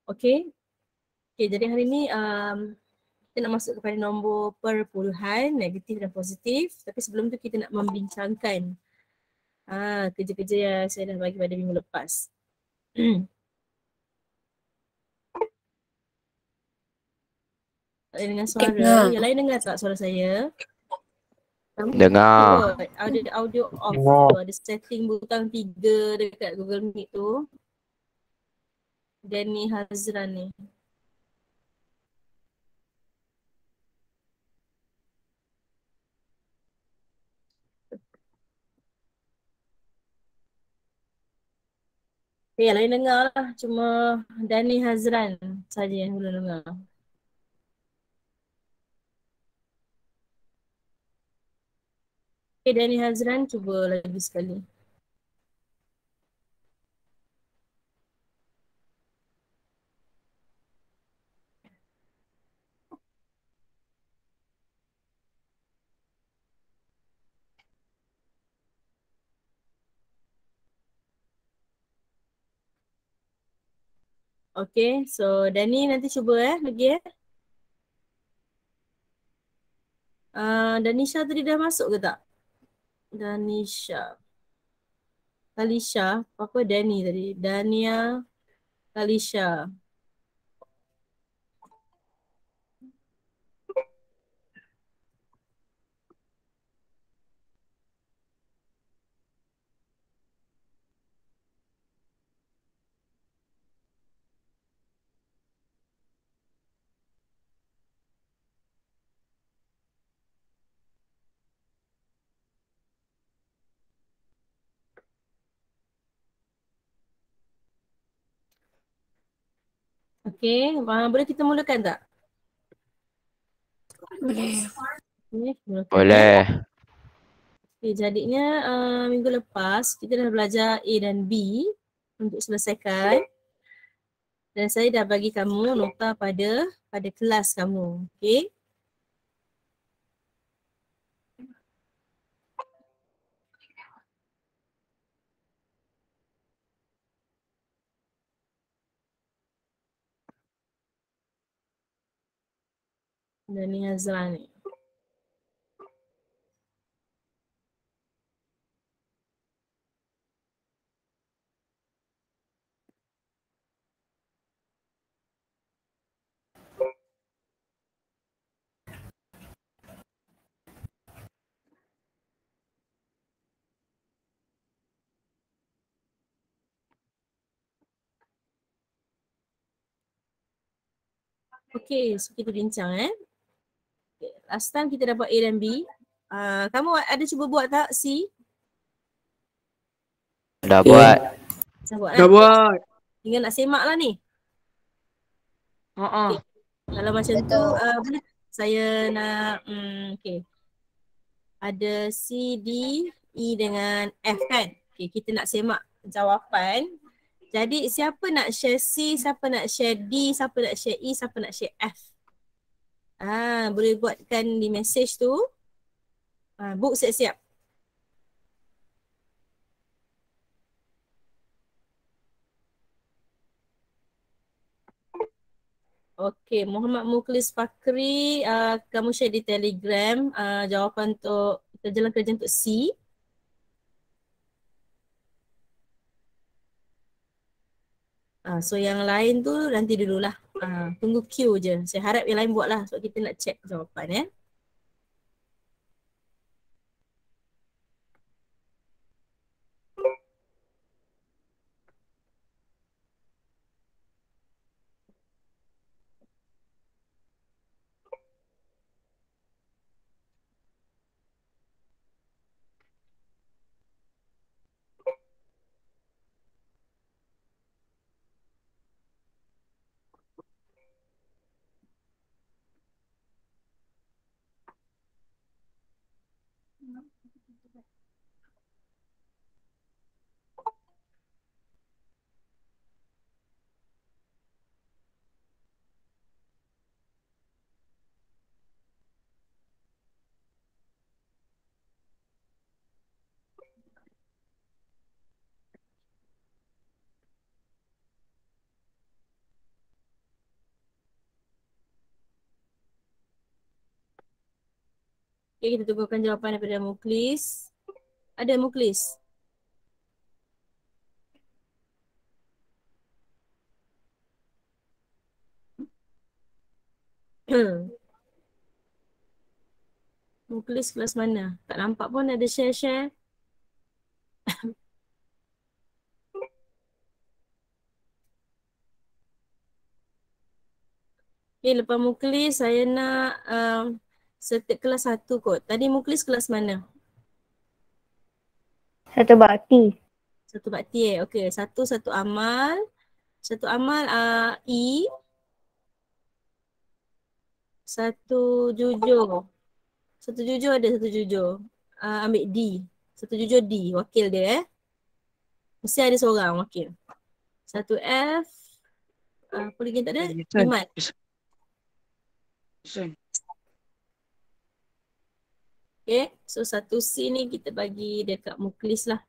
Okey. Okey, jadi hari ni kita nak masuk kepada nombor perpuluhan, negatif dan positif. Tapi sebelum tu kita nak membincangkan kerja-kerja yang saya dah bagi pada minggu lepas. Dengan suara, yang lain dengar tak suara saya? Kamu Dengar. cuba audio off tu, ada setting butang 3 dekat Google Meet tu. Danny Hazran ni. Yang lain dengar lah, cuma Danny Hazran saja yang belum dengar. Okay, Danny Hazran cuba lagi sekali. Okay, so Danny nanti cuba lagi Danisha tadi dah masuk ke tak? Danisha. Kalisha, apa Danny tadi? Dania, Kalisha. Okay, boleh kita mulakan tak? Boleh. Okay, mulakan Boleh. Okay, jadinya minggu lepas kita dah belajar A dan B untuk selesaikan. Dan saya dah bagi kamu nota pada kelas kamu. Okay. Dani Hazran ni. Okay, so kita bincang Okay. Last time kita dapat A dan B. Kamu ada cuba buat tak C? Dah buat. Dah buat. Tinggal nak semak lah ni. Okay. Kalau macam tu, boleh saya nak, okay. Ada C, D, E dengan F kan? Okay, kita nak semak jawapan. Jadi siapa nak share C, siapa nak share D, siapa nak share E, siapa nak share F? Boleh buatkan di message tu. Book siap-siap. Okey, Muhammad Mukhlis Fakri, kamu share di Telegram jawapan untuk kerja untuk C. So yang lain tu nanti dululah. Tunggu Q je. Saya harap yang lain buatlah sebab kita nak check jawapan Okay, kita tunggukan jawapan daripada Muklis. Ada Muklis? Muklis kelas mana? Tak nampak pun ada share-share. Okay, lepas Muklis saya nak setek kelas 1 kot. Tadi Muklis kelas mana? Satu bakti. Satu bakti Okay, satu amal. Satu amal E. Satu jujur. Satu jujur ada satu jujur. Ambil D. Satu jujur D. Wakil dia Mesti ada seorang wakil. Satu F. Apa lagi tak ada? Iman. Okay. So satu C ni kita bagi dekat Muklis lah.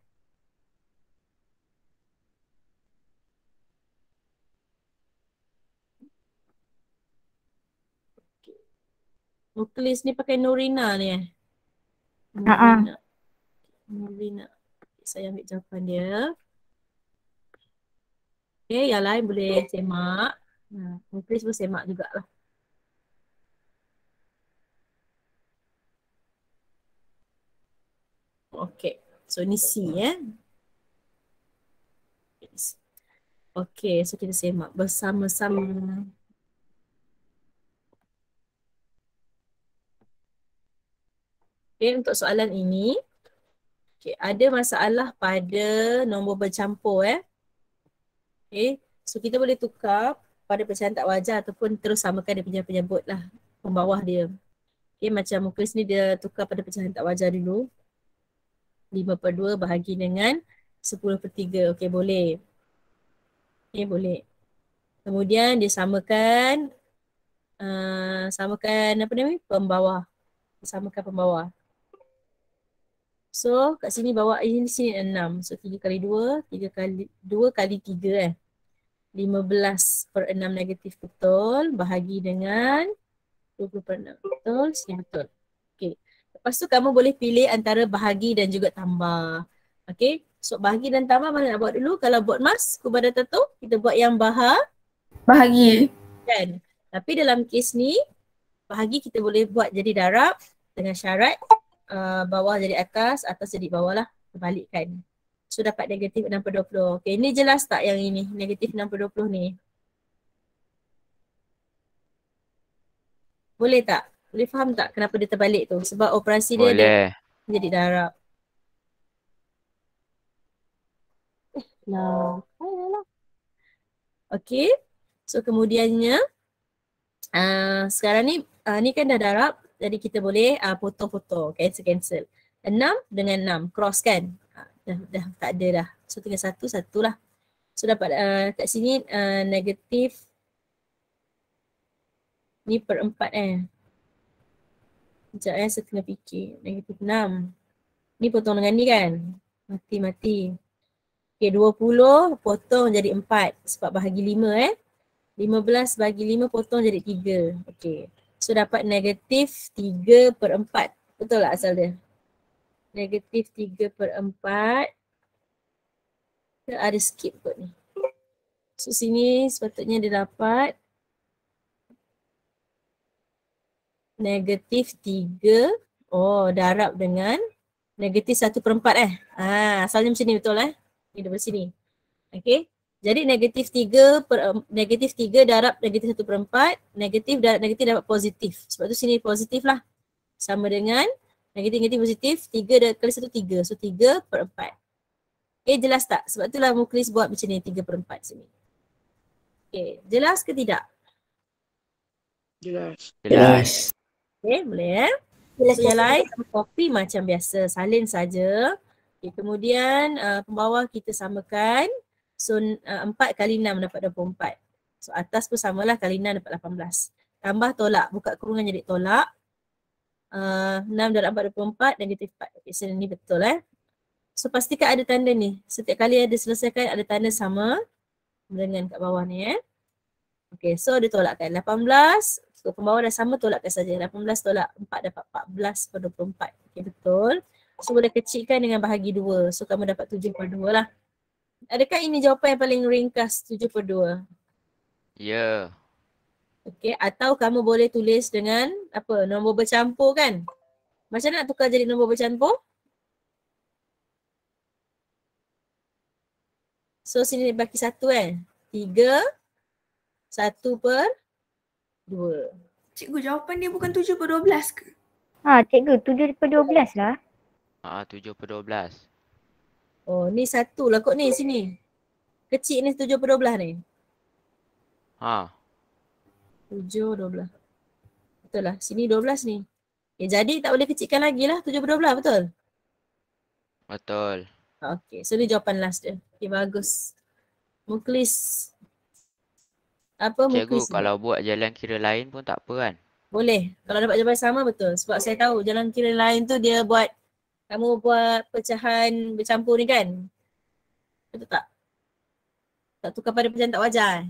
Muklis ni pakai Nurina ni Nurina. Nurina. Saya ambil jawapan dia. Okay, yang lain boleh semak. Muklis pun semak jugalah. Okay, so ni C Okay, so kita semak bersama-sama. Okay, untuk soalan ini, okay, ada masalah pada nombor bercampur Okay, so kita boleh tukar pada pecahan tak wajar ataupun terus samakan dia punya penyebut lah, pembawah dia. Okay, macam Muklis ni dia tukar pada pecahan tak wajar dulu. 5/2 bahagi dengan 10/3. Okay, boleh. Okay, boleh. Kemudian dia samakan apa namanya? Pembawah. Samakan pembawah. So kat sini bawa ini sini 6. So 3 kali 2, 3 kali 2 kali 3 15/6 negatif betul bahagi dengan 20/6 betul, sini betul. Okey. Lepas tu kamu boleh pilih antara bahagi dan juga tambah. Okey. So bahagi dan tambah mana nak buat dulu? Kalau buat mas, kubah data tu kita buat yang bahagi. Kan? Tapi dalam kes ni bahagi kita boleh buat jadi darab dengan syarat bawah jadi atas jadi bawah lah, terbalikkan. So dapat negatif 6/20. Okay, ini jelas tak yang ini? Negatif 6/20 ni? Boleh tak? Boleh faham tak kenapa dia terbalik tu? Sebab operasi dia ada jadi darab. Lah. Okay. So kemudiannya sekarang ni ni kan dah darab. Jadi kita boleh potong-potong, cancel. 6 dengan 6, cross kan? Dah tak ada dah. So tinggal satu lah. So dapat kat sini negatif ni per 4 Sekejap saya tengah fikir. Negatif 6. Ni potong dengan ni kan? Mati. Okay, 20 potong jadi 4 sebab bahagi 5 15 bagi 5 potong jadi 3. Okay. So dapat negatif 3/4. Betul tak asal dia? Negatif 3/4. Kita ada skip kot ni. So sini sepatutnya dia dapat negatif 3. Oh, darab dengan negatif 1/4 asalnya macam ni betul Ni daripada sini. Okay. Jadi negatif 3 darab negatif 1/4. Negatif darab negatif dapat positif. Sebab tu sini positif lah. Sama dengan negatif positif. 3 kali 1 3. So 3/4. Okay, jelas tak? Sebab itulah Muklis buat macam ni 3/4 sini. Okay, jelas ke tidak? Jelas. Okay, boleh So yang lain copy macam biasa, salin saja. Okay, kemudian pembawah kita samakan. So 4 kali 6 dapat 24. So atas pun samalah, kali 6 dapat 18. Tambah tolak, buka kurungan jadi tolak. 6 darab 4 24, negatif 4. Okay, so ni betul So pastikan ada tanda ni. Setiap kali ada selesaikan ada tanda sama dengan kat bawah ni Okay, so dia tolakkan 18 Skor pembawah dah sama, tolakkan saja. 18 tolak 4 dapat 14 per 24. Okay, betul. So boleh kecilkan dengan bahagi 2. So kamu dapat 7/2 lah. Adakah ini jawapan yang paling ringkas 7/2? Ya. Okay, atau kamu boleh tulis dengan apa, nombor bercampur kan? Macam nak tukar jadi nombor bercampur? So sini bagi 1 kan? 3, 1/2. Cikgu, jawapan dia bukan 7/12 ke? Cikgu, 7/12 lah. 7/12. Oh, ni 1 lah kot ni sini. Kecil ni 7/12 ni. 7/12. Betul lah. Sini 12 ni. Jadi tak boleh kecilkan lagi lah 7/12, betul? Betul. Okay, so ni jawapan last dia. Okay, bagus. Muklis. Apa Cikgu, Muklis? kalau buat jalan kira lain pun tak apa kan? Boleh. Kalau dapat jawapan sama, betul. Sebab saya tahu jalan kira lain tu dia buat, kamu buat pecahan bercampur ni kan? Betul tak? Tak tukar pada pecahan tak wajar.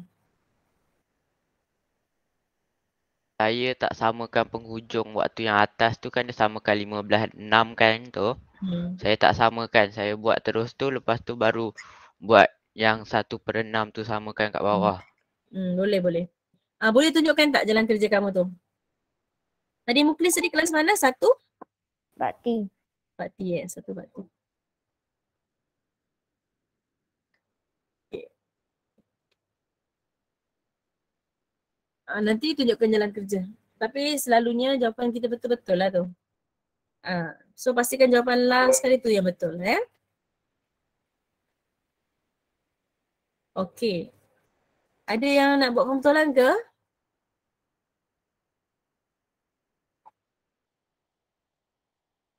Saya tak samakan penghujung waktu yang atas tu kan dia samakan 15/6 kan tu. Saya tak samakan. Saya buat terus tu, lepas tu baru buat yang 1/6 tu samakan kat bawah. Boleh. Boleh tunjukkan tak jalan kerja kamu tu? Tadi Muklis tadi kelas mana? 1? Bakti. Bakti 1 bakti. Okay. Nanti tunjukkan jalan kerja. Tapi selalunya jawapan kita betul-betul lah tu. So pastikan jawapan last kali tu yang betul. Okay. Ada yang nak buat pembetulan ke?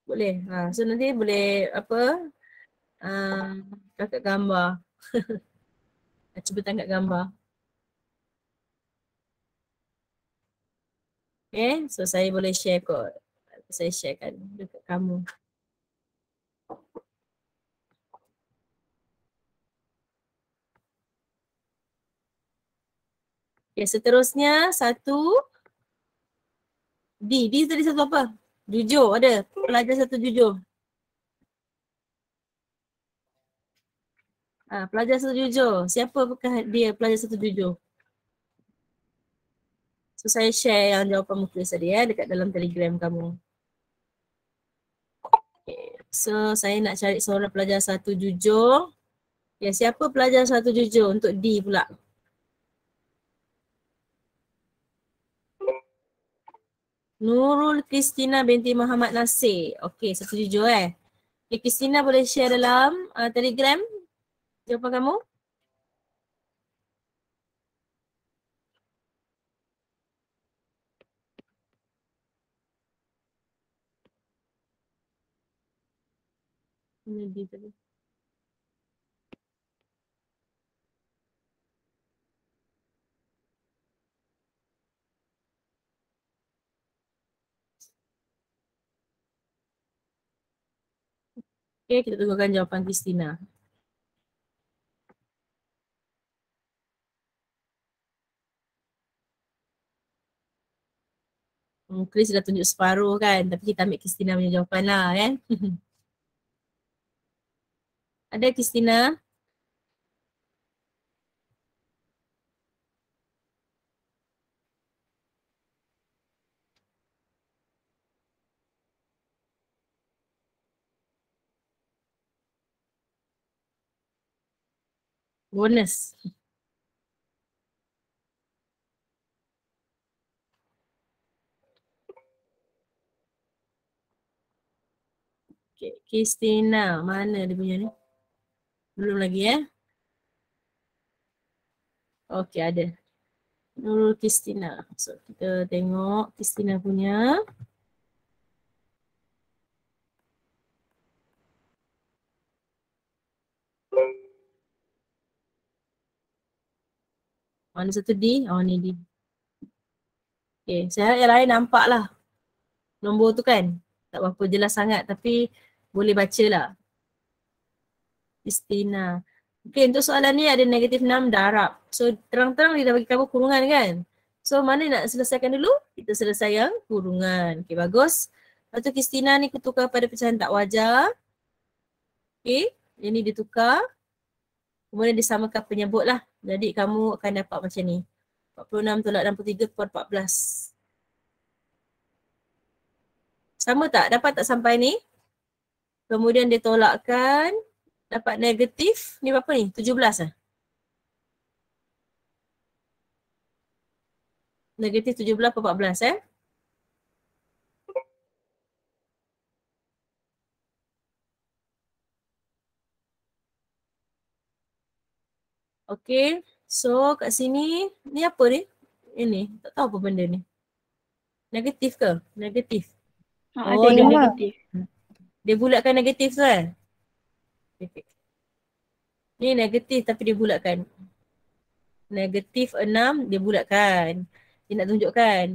Boleh. So nanti boleh apa? Kakak gambar. Cuba tangkap gambar. Okay. So saya boleh share kot. Saya sharekan dekat kamu. Okay, seterusnya 1 D. D tadi 1 apa? Jujur ada. Pelajar 1 jujur. Pelajar 1 jujur. Siapakah dia pelajar 1 jujur? So saya share yang jawapan Muklis tadi dekat dalam Telegram kamu. Okay. So saya nak cari seorang pelajar 1 jujur. Ya, siapa pelajar 1 jujur untuk D pula? Nurul Kristina binti Muhammad Nasir. Okey, 1 jujur Okay, Kristina boleh share dalam Telegram jawapan kamu? Ini D tadi. Okay, kita tunggukan jawapan Kristina. Chris dah tunjuk separuh kan, tapi kita ambil Kristina punya jawapan lah Ada Kristina? Bonus. Okay, Kristina, mana dia punya ni? Belum lagi Okay, ada. Nurul Kristina. So kita tengok Kristina punya. Mana 1 D? Ni D. Okay, saya harap yang lain nampak lah. Nombor tu kan. Tak berapa jelas sangat tapi boleh baca lah. Kristina. Okay, untuk soalan ni ada -6 darab. So terang-terang dia dah bagi kamu kurungan kan. So mana nak selesaikan dulu? Kita selesai yang kurungan. Okay, bagus. Lepas tu Kristina ni kutukar pada pecahan tak wajar. Okay, ini ditukar. Kemudian disamakan penyebut lah. Jadi kamu akan dapat macam ni. 46 tolak 63 per 14. Sama tak? Dapat tak sampai ni? Kemudian dia tolakkan. Dapat negatif. Ni berapa ni? 17 lah. Negatif 17 per 14 Okay. So kat sini. Ni apa ni? Ini. Tak tahu apa benda ni. Negatif ke? Negatif. Ada dia yang negatif. Dia bulatkan negatif tu kan? Okay. Ni negatif tapi dia bulatkan. Negatif 6 dia bulatkan. Dia nak tunjukkan.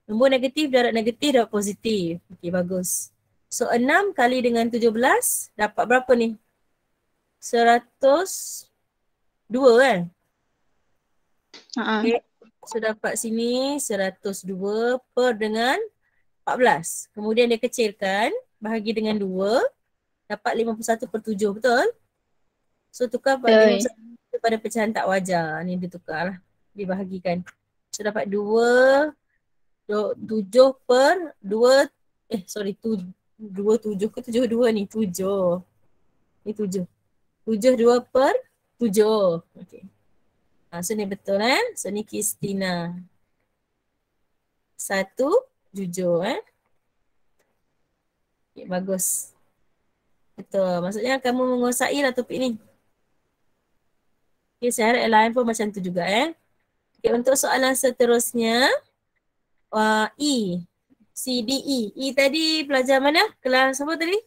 Nombor negatif darab negatif dapat positif. Okay, bagus. So 6 kali dengan 17 dapat berapa ni? 102 kan? Okay. So dapat sini 102 per dengan 14. Kemudian dia kecilkan. Bahagi dengan 2. Dapat 51 per 7. Betul? So tukar pada 51 pada pecahan tak wajar. Ni dia tukar lah. Dibahagikan. So dapat 2. 7 per 2. 2 7 ke 72 ni? 7. Ni 7. 7 2 per 7. Okay. So ni betul So ni Kristina. 1 jujur Okay, bagus. Betul. Maksudnya kamu menguasai lah topik ni. Okay, saya harap yang lain pun macam tu juga Okay, untuk soalan seterusnya. E. C, D, E. E tadi pelajar mana? Kelas apa tadi?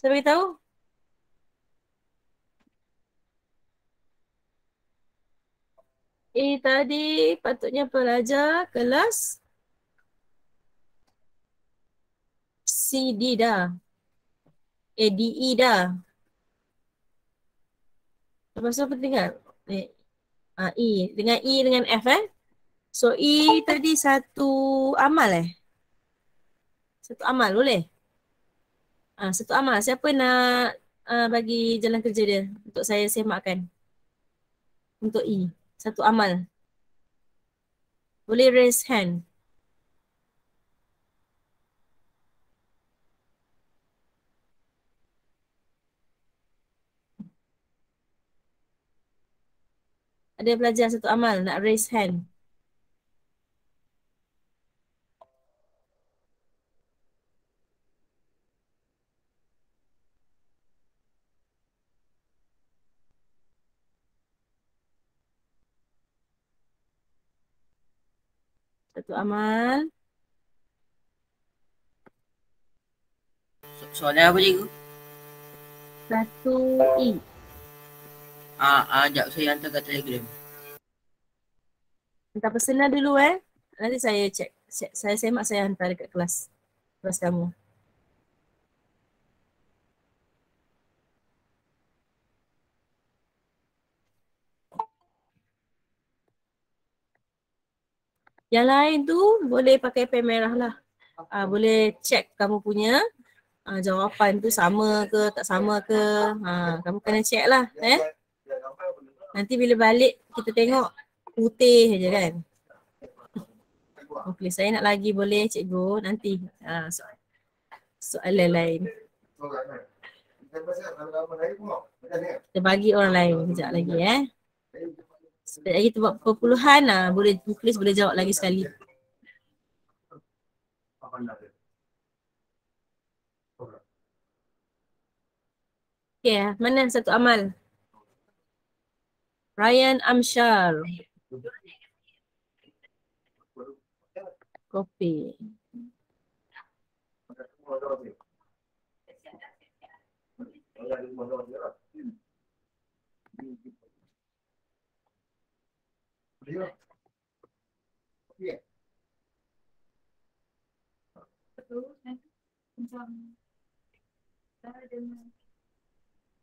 Saya beritahu. E tadi patutnya pelajar kelas C, D dah. D, E dah. Lepas tu apa tinggal? E. Dengan E dengan F So E tadi satu amal Satu amal boleh? Satu amal. Siapa nak bagi jalan kerja dia untuk saya semakkan? Untuk E. Satu amal. Boleh raise hand. Ada pelajar satu amal nak raise hand. Satu amal. Soalan apa cikgu? Satu E. Sekejap saya hantar kat Telegram. Hantar personal dulu Nanti saya cek. Saya semak, saya hantar dekat kelas. Kelas kamu. Yang lain tu boleh pakai pen merah lah. Boleh cek kamu punya jawapan tu sama ke tak sama ke. Kamu kena cek lah. Nanti bila balik kita tengok putih je kan. Okey, saya nak lagi boleh cikgu nanti soalan lain. Kita bagi orang lain sekejap lagi Sekejap lagi kita buat perpuluhan boleh tulis, boleh jawab lagi sekali. Okay, mana satu amal? Ryan Amshar. Kopi.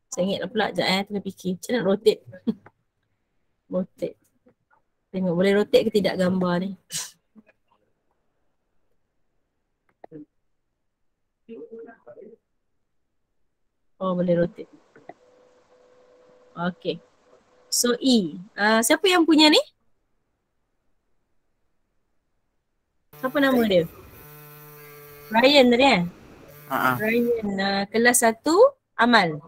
Saya ingat pula sekejap tengah fikir. Macam nak rotate. Rotate. Tengok boleh rotate ke tidak gambar ni. Oh boleh rotate. Okay. So E. Siapa yang punya ni? Apa nama dia? Ryan tadi kan? Ryan kelas 1 Amal.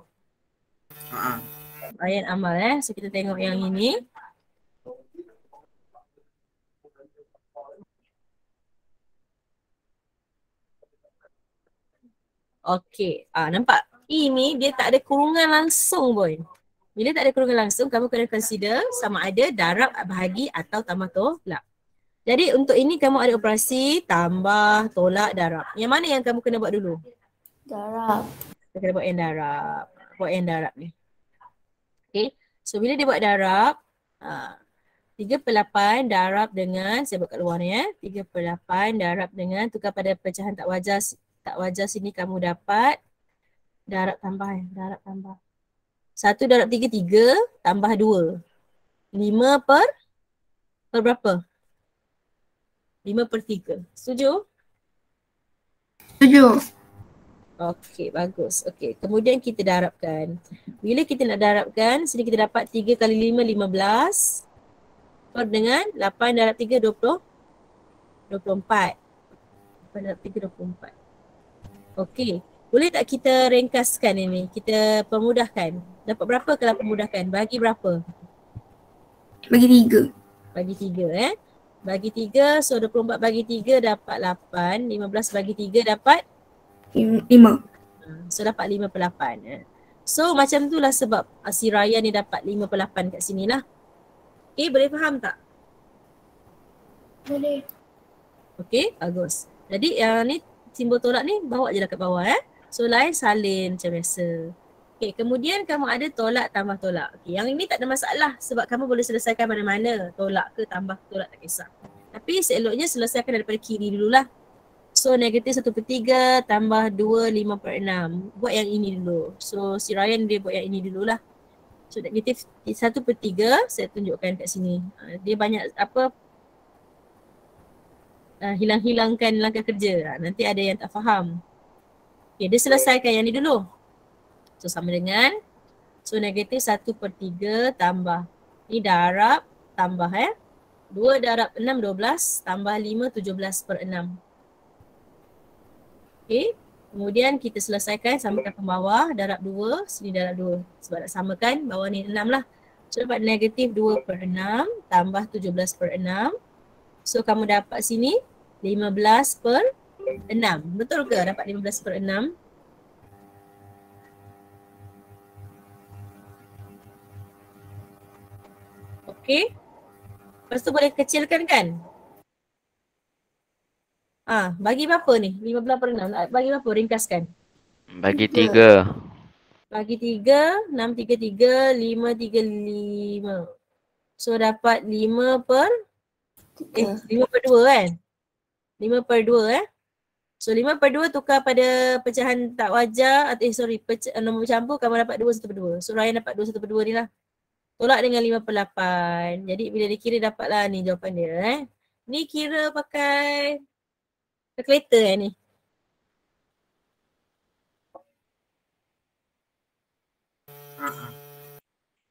Ryan Amal So kita tengok yang ini. Okay. Nampak? E ni dia tak ada kurungan langsung boy. Bila tak ada kurungan langsung, kamu kena consider sama ada darab, bahagi atau tambah tolak. Jadi untuk ini kamu ada operasi tambah, tolak, darab. Yang mana yang kamu kena buat dulu? Darab. Kita kena buat yang darab. Buat yang darab ni. Okay. So bila dia buat darab, 3/8 darab dengan, saya buat kat luar ni 3/8 darab dengan, tukar pada pecahan tak wajar sini kamu dapat darab tambah darab tambah. 1 darab 3, 3 tambah 2. 5 per berapa? 5/3. Setuju? Setuju. Okey, bagus. Okey, kemudian kita darabkan. Bila kita nak darabkan, sini kita dapat 3 kali 5, 15. Per dengan 8 darab 3, 20. 24. 8 darab 3, 24. Okey, boleh tak kita ringkaskan ini? Kita permudahkan. Dapat berapa kalau permudahkan? Bagi berapa? Bagi 3. Bagi 3 Bagi 3, so 24 bagi 3 dapat 8. 15 bagi 3 dapat 5. So dapat 5/8 So macam itulah sebab si Ryan ni dapat 5/8 kat sini lah. Okay, boleh faham tak? Boleh. Okay, bagus. Jadi yang ni simbol tolak ni bawa je lah kat bawah So lain salin macam biasa. Okay, kemudian kamu ada tolak tambah tolak. Okay, yang ini tak ada masalah sebab kamu boleh selesaikan mana-mana. Tolak ke tambah tolak tak kisah. Tapi seeloknya selesaikan daripada kiri dululah. So negatif 1/3 tambah 2, 5/6. Buat yang ini dulu. So si Ryan dia buat yang ini dululah. So negatif 1/3 saya tunjukkan kat sini. Dia banyak hilang-hilangkan langkah kerja. Nanti ada yang tak faham. Okay, dia selesaikan yang ni dulu. So sama dengan, so negatif 1/3 tambah, ni darab tambah 2 darab 6, 12 tambah 5, 17/6. Okay, kemudian kita selesaikan samakan pembawah, darab 2, sini darab 2. Sebab nak samakan, bawah ni 6 lah. So dapat negatif 2/6 tambah 17/6. So kamu dapat sini 15/6. Betul ke dapat 15/6? Okay. Lepas tu boleh kecilkan kan? Bagi berapa ni? 15/6. Bagi berapa? Ringkaskan. Bagi 3. Bagi 3, 6, 3, 3, 5, 3, 5. So dapat 5/2 kan? 5/2 So 5/2 tukar pada pecahan tak wajar atau nombor bercampur kamu dapat 2, 1/2. So Ryan dapat 2, 1/2 ni lah. Tolak dengan 5/8. Jadi bila dikira dapatlah ni jawapan dia Ni kira pakai kalkulator ni.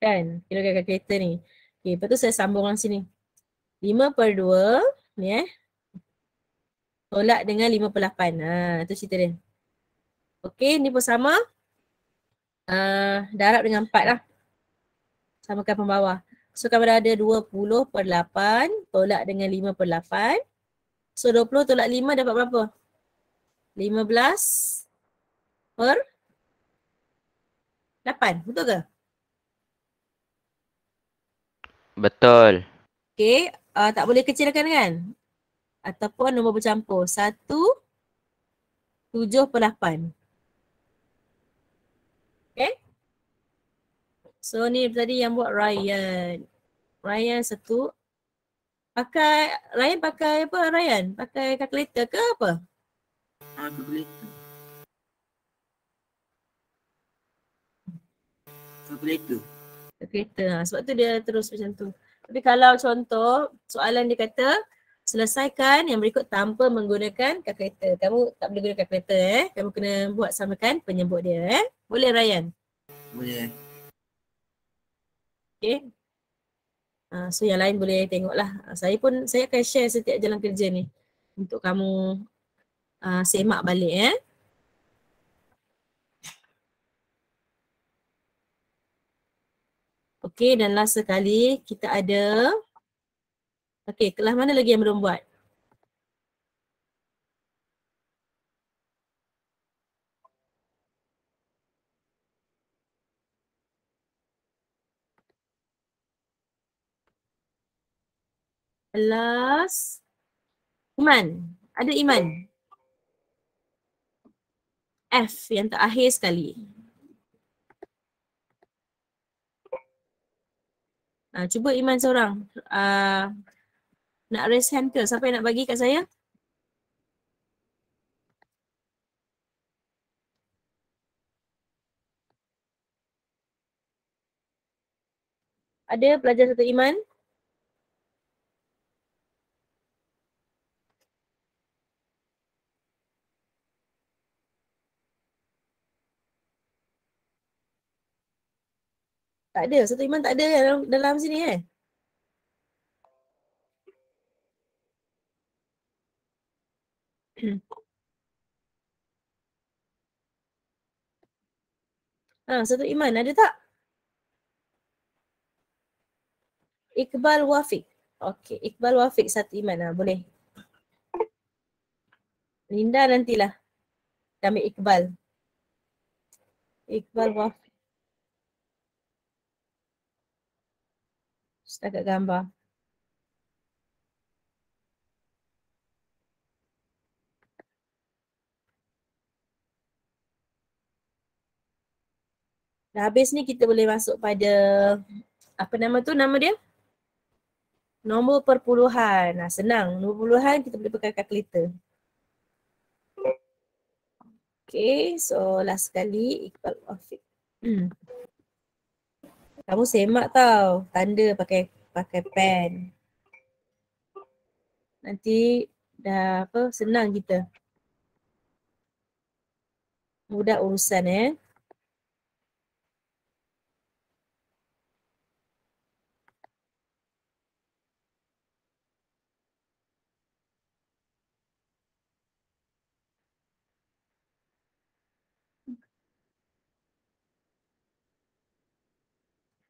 Kan? Kira pakai kalkulator ni. Okay, lepas tu saya sambung lang sini. 5/2 ni tolak dengan 5/8. Itu cerita dia. Okay, ni pun sama. Darab dengan 4 lah. Samakan pembawah. So kamu dah ada 20/8 tolak dengan 5/8. So 20 tolak 5 dapat berapa? 15/8. Betul ke? Betul. Okay. Tak boleh kecilkan kan? Ataupun nombor bercampur. 1/7/8. Okay. So ni tadi yang buat Ryan. Ryan 1. Ryan pakai apa Ryan? Pakai kalkulator ke apa? Kalkulator. Kalkulator. Kalkulator. Sebab tu dia terus macam tu. Tapi kalau contoh soalan dia kata selesaikan yang berikut tanpa menggunakan kalkulator. Kamu tak boleh guna kalkulator Kamu kena buat samakan penyebut dia Boleh Ryan? Boleh. Okay. So yang lain boleh tengoklah. Saya akan share setiap jalan kerja ni untuk kamu semak balik Okey, dan last sekali kita ada kelas mana lagi yang belum buat? Kelas Iman. Ada Iman? F yang terakhir sekali. Cuba Iman seorang. Nak raise hand ke? Siapa yang nak bagi kat saya? Ada pelajar satu Iman? Tak ada. Satu Iman tak ada dalam sini Satu Iman ada tak? Iqbal Wafiq. Okey, Iqbal Wafiq satu Iman boleh. Linda nantilah. Kami Iqbal. Iqbal Wafiq. Setakat gambar. Dah habis ni kita boleh masuk pada apa nama tu nama dia? Nombor perpuluhan. Senang. Nombor perpuluhan kita boleh pakai kalkulator. Okay, so last sekali Iqbal Wafiq. Kamu semak tau. Tanda pakai pen. Nanti dah senang kita. Mudah urusan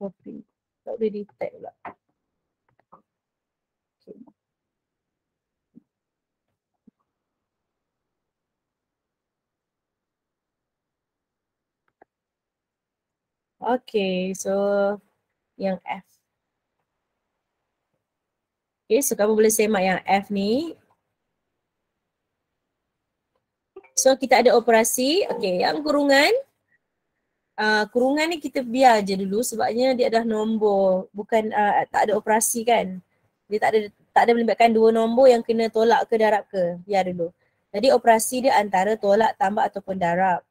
Copy. Tak boleh di-tag pula. Okay, so yang F. Okay, so kamu boleh semak yang F ni. So kita ada operasi. Okay, yang kurungan. Kurungan ni kita biar je dulu sebabnya dia adalah nombor. Bukan tak ada operasi kan. Dia tak ada melibatkan dua nombor yang kena tolak ke darab ke. Biar dulu. Jadi operasi dia antara tolak, tambah ataupun darab.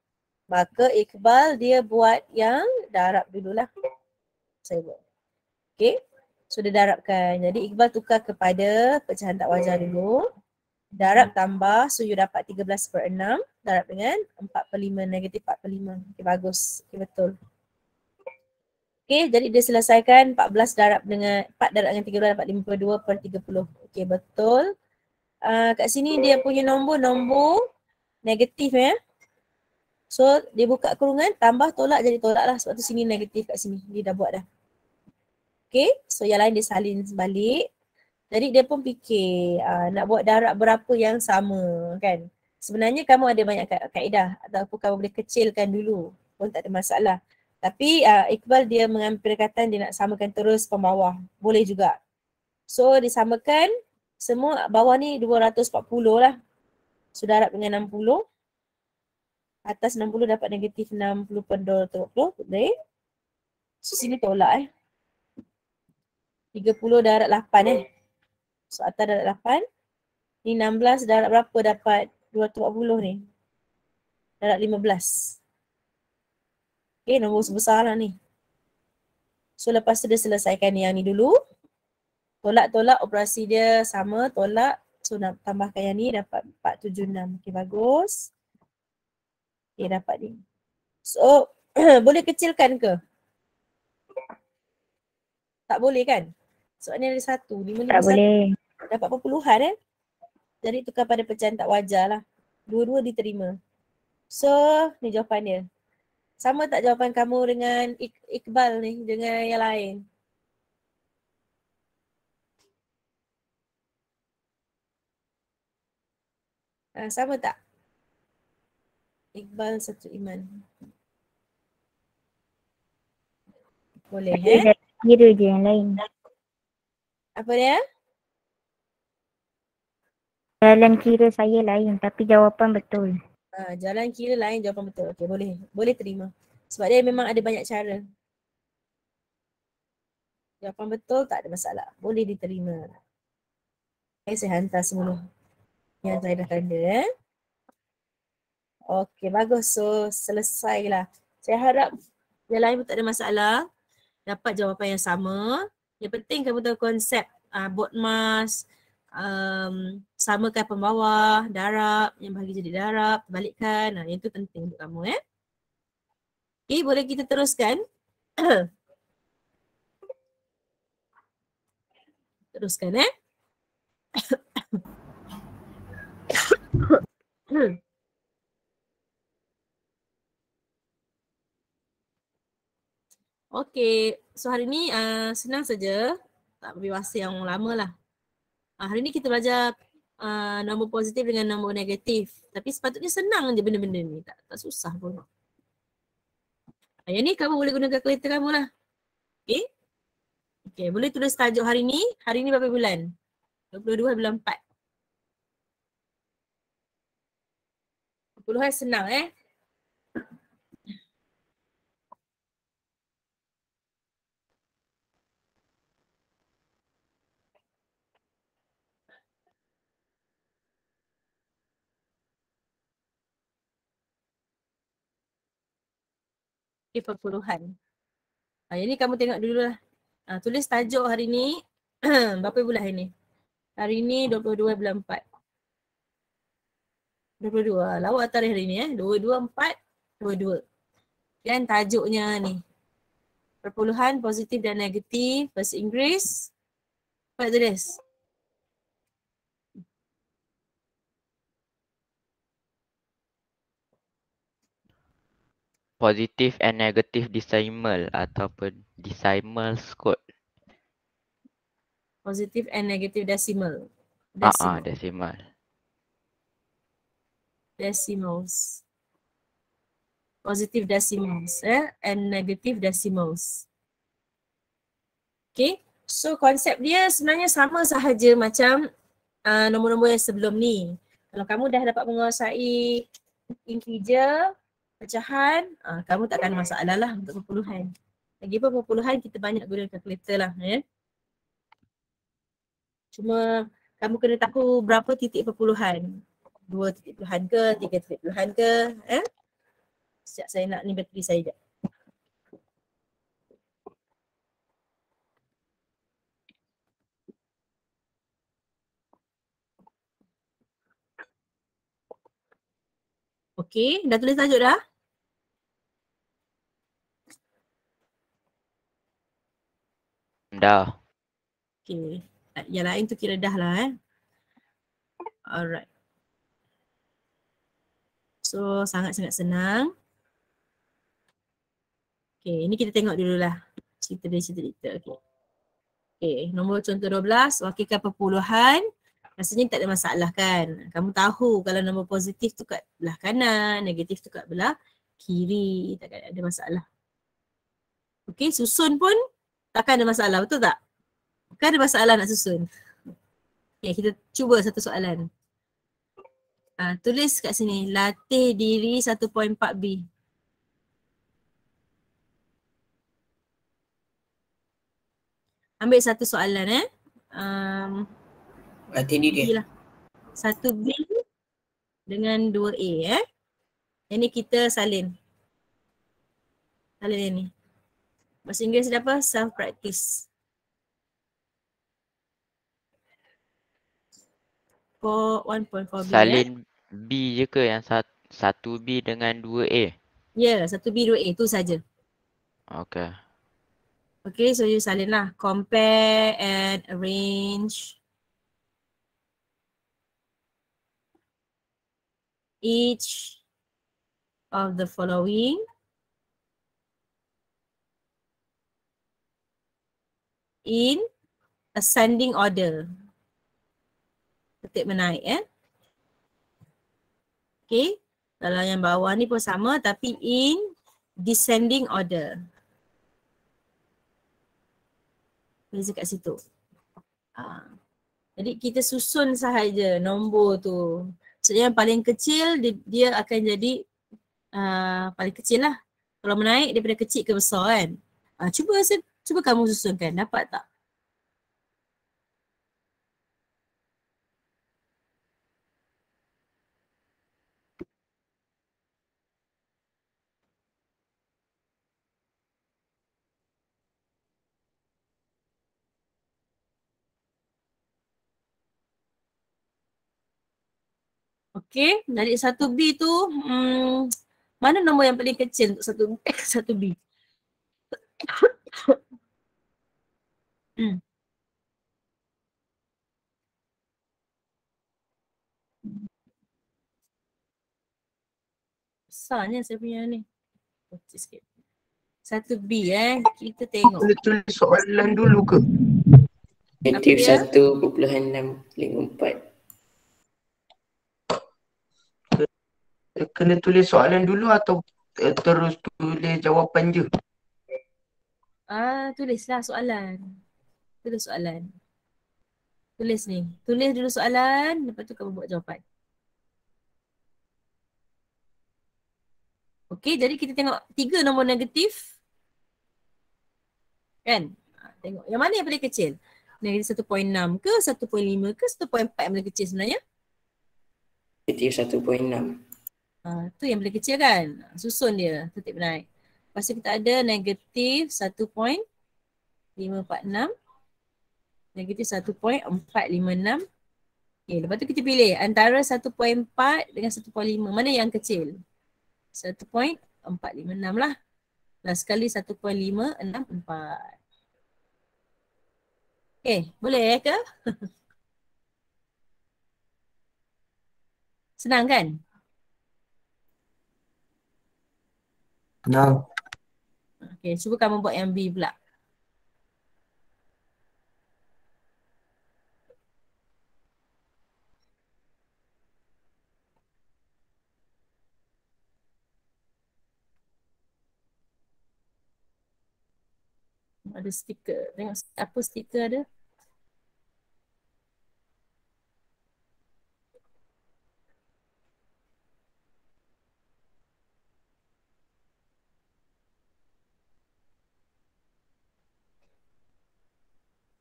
Maka Iqbal dia buat yang darab dululah. Saya buat. Okay. So dia darabkan. Jadi Iqbal tukar kepada pecahan tak wajar dulu. Darab tambah. So you dapat 13/6. Darab dengan 4/5. Negatif 4/5. Okay, bagus. Okay, betul. Okay, jadi dia selesaikan 14 darab dengan 4 darab dengan 13 dapat 52/30. Okay, betul. Kat sini dia punya nombor negatif So dia buka kurungan, tambah tolak jadi tolak lah. Sebab tu sini negatif kat sini. Dia dah buat dah. Okay, so yang lain dia salin balik. Jadi dia pun fikir nak buat darab berapa yang sama kan. Sebenarnya kamu ada banyak kaedah ataupun kamu boleh kecilkan dulu pun tak ada masalah. Tapi Iqbal dia mengambil pendekatan dia nak samakan terus pembawah. Boleh juga. So disamakan semua bawah ni 240 lah. So darab dengan 60. Atas 60 dapat negatif 60/20. Boleh. So sini tolak 30 darab 8 So atas darab 8. Ni 16 darab berapa dapat 240 ni? Darab 15. Okay, nombor sebesar lah ni. So lepas tu dia selesaikan yang ni dulu. Tolak-tolak operasi dia sama, tolak. So nak tambahkan yang ni dapat 476. Okay, bagus. Okay, dapat ni. So boleh kecilkan ke? Tak boleh kan? Soalnya ada 1, 5, 5, Tak 1. boleh. Dapat perpuluhan Jadi tukar pada pecahan tak wajar lah. Dua-dua diterima. So ni jawapan dia. Sama tak jawapan kamu dengan Iqbal ni dengan yang lain? Sama tak? Iqbal satu Iman. Boleh Kira je yang lain. Apa dia? Jalan kira saya lain tapi jawapan betul. Jalan kira lain jawapan betul. Okey, boleh. Boleh terima. Sebab dia memang ada banyak cara. Jawapan betul tak ada masalah. Boleh diterima. Saya hantar semua yang saya dah tanda. Okey, bagus. So, selesailah. Saya harap yang lain pun tak ada masalah. Dapat jawapan yang sama. Yang penting kamu tahu konsep BODMAS, samakan pembawah, darab, yang bagi jadi darab, balikkan. Yang itu penting untuk kamu Okay, boleh kita teruskan? Teruskan Okay, so hari ni senang saja. Tak perlu masa yang lama lah. Hari ni kita belajar nombor positif dengan nombor negatif. Tapi sepatutnya senang je benda-benda ni. Tak susah pun. Yang ni kamu boleh gunakan kalkulator kamu lah. Okay? Okay, boleh tulis tajuk hari ni. Hari ni berapa bulan? 22 bulan 4. Puluhan senang Okay, perpuluhan. Yang ni kamu tengok dulu lah. Tulis tajuk hari ni. Berapa bulan hari ni? Hari ni 22 bulan 4. 22. Lawak tarikh hari ni 22, 4, 22. Dan tajuknya ni. Perpuluhan positif dan negatif. Bahasa Inggeris. Apa nak tulis? Positive and negative decimal ataupun decimal code. Positive and negative decimal. Decimal. Decimals. Positive decimals and negative decimals. Okay. So konsep dia sebenarnya sama sahaja macam nombor-nombor yang sebelum ni. Kalau kamu dah dapat menguasai integer, pecahan, kamu tak akan masalah lah untuk perpuluhan. Lagipun perpuluhan kita banyak guna kalkulator lah Cuma kamu kena tahu berapa titik perpuluhan. 2 titik perpuluhan ke, 3 titik perpuluhan ke. Sekejap saya nak ni bateri saya sekejap. Okey, dah tulis tajuk dah? Dah. Okey. Yang lain tu kira dah lah Alright. So sangat-sangat senang. Okay, ini kita tengok dululah cerita dia cerita. Okay, nombor contoh 12, wakilkan perpuluhan. Rasanya tak ada masalah kan. Kamu tahu kalau nombor positif tu kat belah kanan, negatif tu kat belah kiri. Takkan ada masalah. Okay, susun pun takkan ada masalah, betul tak? Bukan ada masalah nak susun. Okay, kita cuba satu soalan. Tulis kat sini, latih diri 1.4B. Ambil satu soalan Latih diri lah. 1B dengan 2A Yang ni kita salin. Salin yang ni. Bahasa Inggeris dia apa? Self practice. 1.4B Salin B je ke yang 1B dengan 2A? Ya, 1B 2A tu saja. Okay. Okay, so you salin lah. Compare and arrange each of the following in ascending order. Ketik menaik Okay. Kalau yang bawah ni pun sama tapi in descending order. Beza kat situ. Jadi kita susun sahaja nombor tu. Maksudnya yang paling kecil dia akan jadi paling kecil lah. Kalau menaik daripada kecil ke besar kan. Cuba kamu susunkan. Dapat tak? Okay, dari 1B tu mana nombor yang paling kecil untuk 1B? Besarnya saya punya ni. Kecil sikit. 1B kita tengok. Boleh tulis soalan dulu ke? Negatif dia? 1.654. Kena tulis soalan dulu atau terus tulis jawapan je? Tulislah soalan. Tulis soalan. Tulis ni. Tulis dulu soalan, lepas tu kamu buat jawapan. Okey, jadi kita tengok 3 nombor negatif. Kan? Tengok yang mana yang paling kecil? Negatif 1.6 ke 1.5 ke 1.4 yang paling kecil sebenarnya? Negatif 1.6. Tu yang paling kecil kan? Susun dia, tertib naik. Lepas tu kita ada negatif 1.546. Negatif 1.456. Okay, lepas tu kita pilih antara 1.4 dengan 1.5. Mana yang kecil? 1.456 lah. Last sekali 1.564. Okay, boleh ke? Senang kan? Senang. Okay, cuba kamu buat yang B pula. Ada stiker. Tengok apa stiker ada.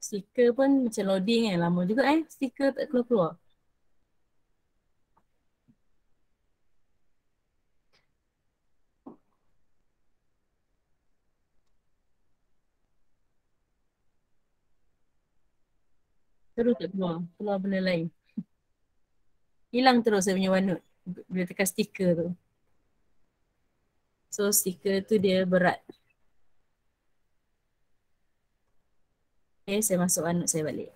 Stiker pun macam loading kan. Lama juga stiker tak keluar-keluar. Terus tak keluar. Keluar benda lain. Hilang terus saya punya OneNote. Bila tekan stiker tu. So stiker tu dia berat. Okay, saya masuk OneNote saya balik.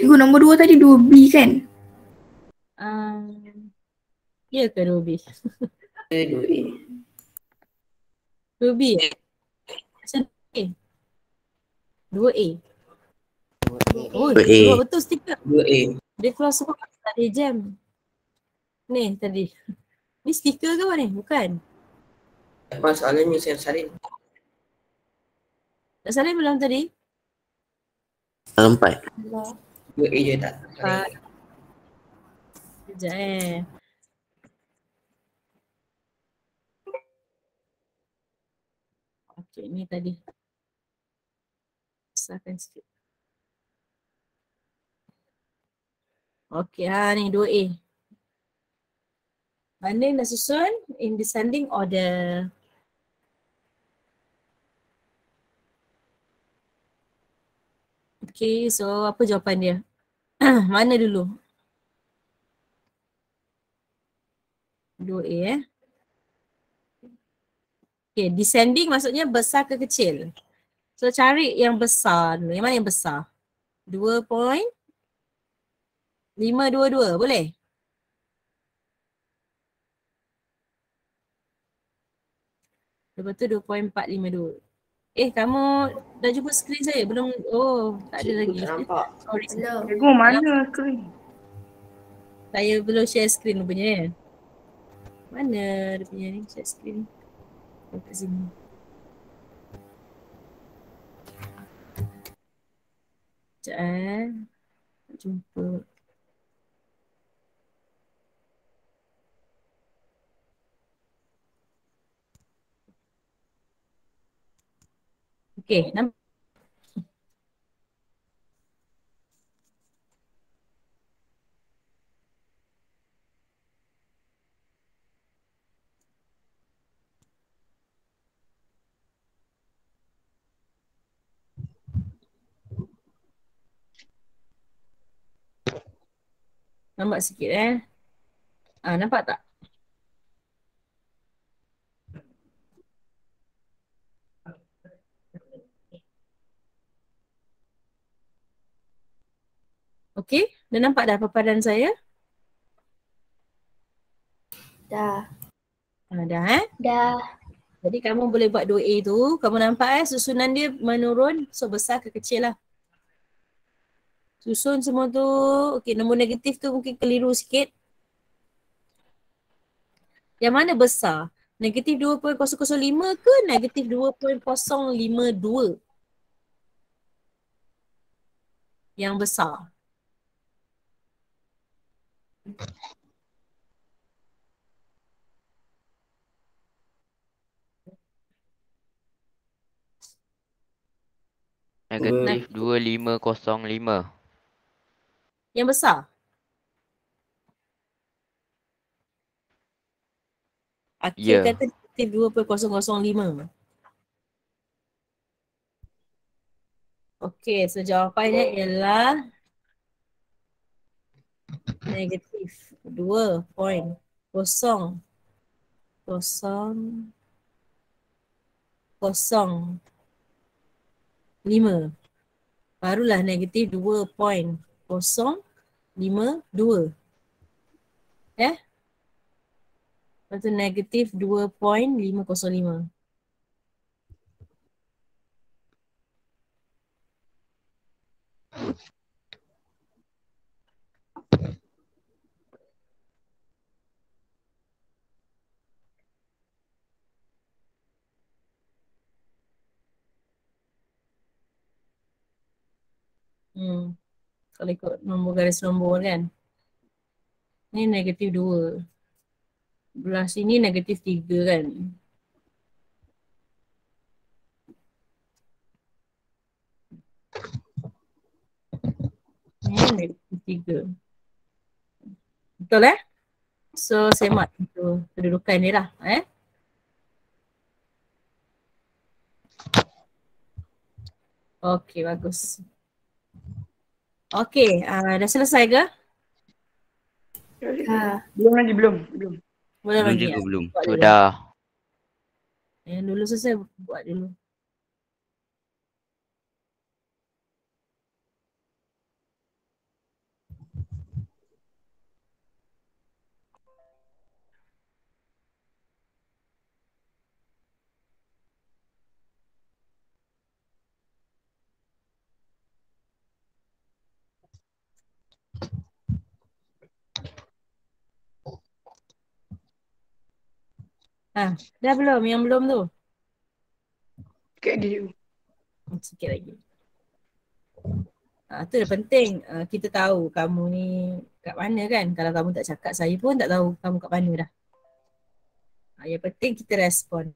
Cikgu nombor 2 tadi 2B kan? Ya ke 2B? 2A. 2B Macam A? 2A. Oh, 2A. keluar betul stiker. 2A. Dia keluar semua tak ada jam. Ni tadi. Ni stiker ke apa ni? Bukan. Apa soalannya saya salin? Tak salah belum tadi? 4. 2A je tak? Sekejap Okay, ni tadi. Besarkan sikit. Okay, ni 2A. Mana yang nak susun in descending order. Okay, so apa jawapan dia? Mana dulu? 2A Okay, descending maksudnya besar ke kecil. So cari yang besar dulu. Yang mana yang besar? 2.522 boleh? Lepas tu 2.452. Kamu dah jumpa skrin saya? Belum? Oh, tak ada lagi. Tak nampak. Sorry. Hello. Cikgu mana skrin? Saya belum share skrin rupanya. Mana dia punya ni share skrin? Oh, kat sini. Sekejap tak jumpa. Okay, nampak? Nampak sikit nampak tak? Okay, dah nampak dah paparan saya? Dah. Dah Dah. Jadi kamu boleh buat 2A tu, kamu nampak susunan dia menurun, so besar ke kecil lah. Susun semua tu, okay, nombor negatif tu mungkin keliru sikit. Yang mana besar? Negatif 2.005 ke negatif 2.052? Yang besar. Negatif 2505. Yang besar. Akhir kata negatif 2.005. Okey, so jawapannya ialah negatif 2.005. Barulah negatif 2.052. Lepas tu negatif 2.505. Kalau ikut nombor garis nombor kan. Ni negatif 2. Belah sini negatif 3 kan. Ni negatif 3. Betul So semat tu kedudukan dia lah Okey, bagus. Okey, dah selesai ke? Belum lagi, belum. Belum Belum lagi juga belum. Buat dulu. Sudah. Yang dulu selesai buat dulu. Dah belum? Yang belum tu? Sikit lagi, cikgu. Sikit lagi. Tu dah penting. Kita tahu kamu ni kat mana kan. Kalau kamu tak cakap, saya pun tak tahu kamu kat mana dah. Yang penting kita respon.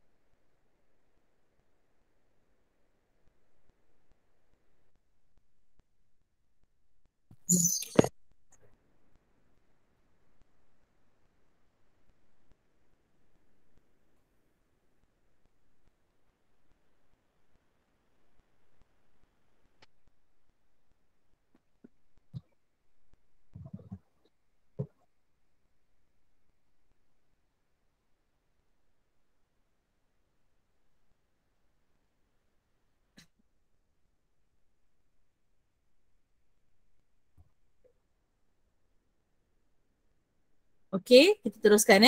Okey, kita teruskan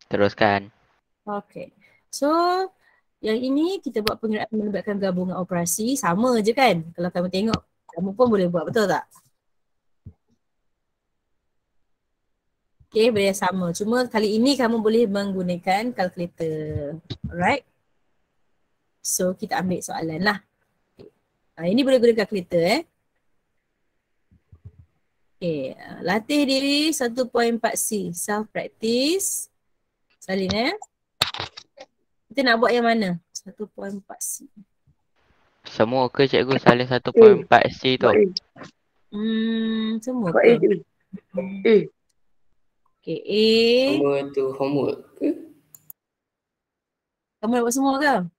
Teruskan. Okey. So, yang ini kita buat pengiraan melibatkan gabungan operasi. Sama je kan? Kalau kamu tengok, kamu pun boleh buat, betul tak? Okey, boleh sama. Cuma kali ini kamu boleh menggunakan kalkulator. Alright? So, kita ambil soalan lah. Ini boleh guna kalkulator Okay, latih diri 1.4C, self-practice. Salin Kita nak buat yang mana? 1.4C. Semua ke cikgu salin 1.4C tu? Semua Buat ke? A je. A. Okay, A. Semua tu homework ke? Kamu nak buat semua ke?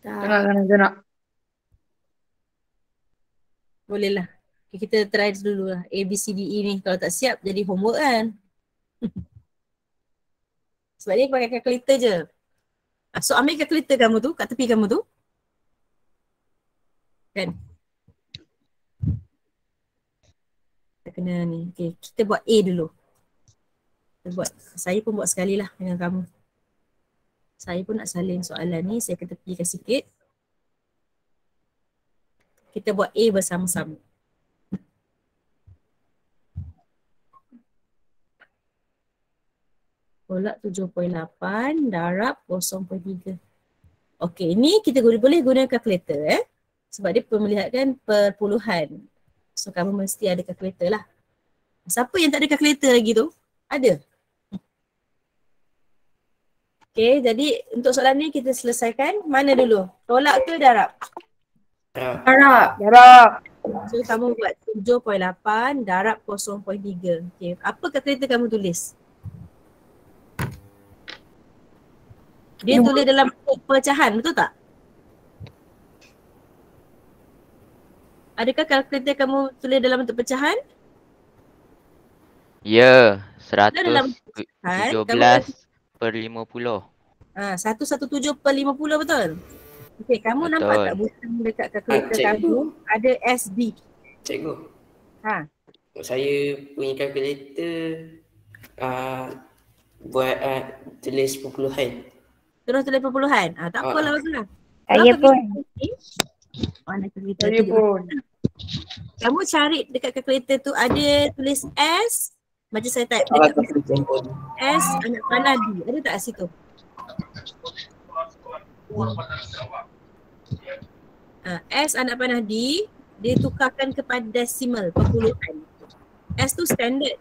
Tak nak. Boleh lah. Okay, kita try dulu lah. A, B, C, D, E ni. Kalau tak siap jadi homework kan. Sebab ni pakai kalkulator je. So ambil kalkulator kamu tu, kat tepi kamu tu. Kan? Kita kena ni. Okay, kita buat A dulu. Saya pun buat sekali lah dengan kamu. Saya pun nak salin soalan ni. Saya akan tepikan sikit. Kita buat A bersama-sama. Tolak 7.8 darab 0.3. Okey, ni kita boleh guna kalkulator sebab dia memelihatkan perpuluhan. So kamu mesti ada kalkulator lah. Siapa yang tak ada kalkulator lagi tu? Ada. Okey, jadi untuk soalan ni kita selesaikan mana dulu? Tolak ke darab? Darab. So kamu buat 7.8 darab 0.3. Okey, apa kalkulator kamu tulis? Dia tulis dalam bentuk pecahan, betul tak? Adakah kalkulator kamu tulis dalam bentuk pecahan? Ya, Dalam 117/50. 117/50 betul? Okey, kamu Betul. nampak tak butang dekat kalkulator kamu ada SD? Cikgu. Ha. Saya punya kalkulator buat tulis perpuluhan. Terus tulis perpuluhan. Tak apalah bagus. Saya pun. Mana kalkulator Saya tu? pun. Kamu cari dekat kalkulator tu ada tulis S. Macam saya type Salah dekat satu handphone. S anak panah D. Ada tak situ? S anak panah D, dia tukarkan kepada decimal, perpuluhan. S tu standard.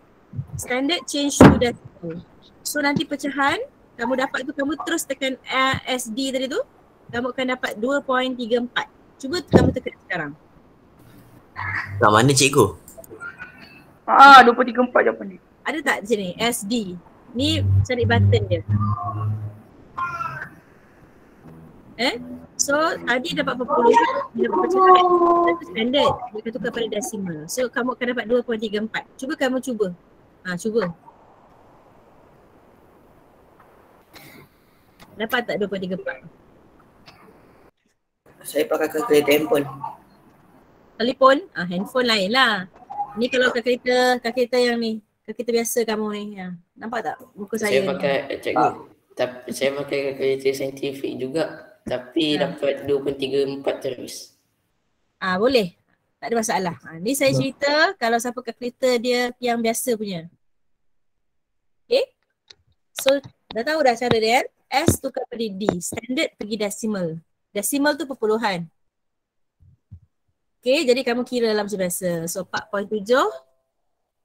Standard change to decimal. So nanti pecahan, kamu dapat tu, kamu terus tekan SD tadi tu, kamu akan dapat 2.34. Cuba kamu tekan sekarang. Kat mana cikgu? 2.34 jawapan ni. Ada tak di sini? SD. Ni cari button dia. So tadi dapat perpuluhan, dia dapat pecahan. Itu standard. Dia akan tukar pada decimal. So kamu akan dapat 2.34. Cuba kamu cuba. Cuba. Dapat tak 2.34? Saya pakai kalkulator handphone. Telefon? Handphone lain lah. Ni kalau kalkulator yang ni. Kalkulator biasa kamu ni. Nampak tak muka saya Saya pakai cikgu. Tapi saya pakai kalkulator saintifik juga. Tapi dapat 2.34 terus. Boleh. Tak ada masalah. Ni saya cerita kalau siapa kalkulator dia yang biasa punya. Okay. So dah tahu dah cara dia. S tukar pada D. Standard pergi decimal. Decimal tu perpuluhan. Okay, jadi kamu kira lah macam biasa. So 4.7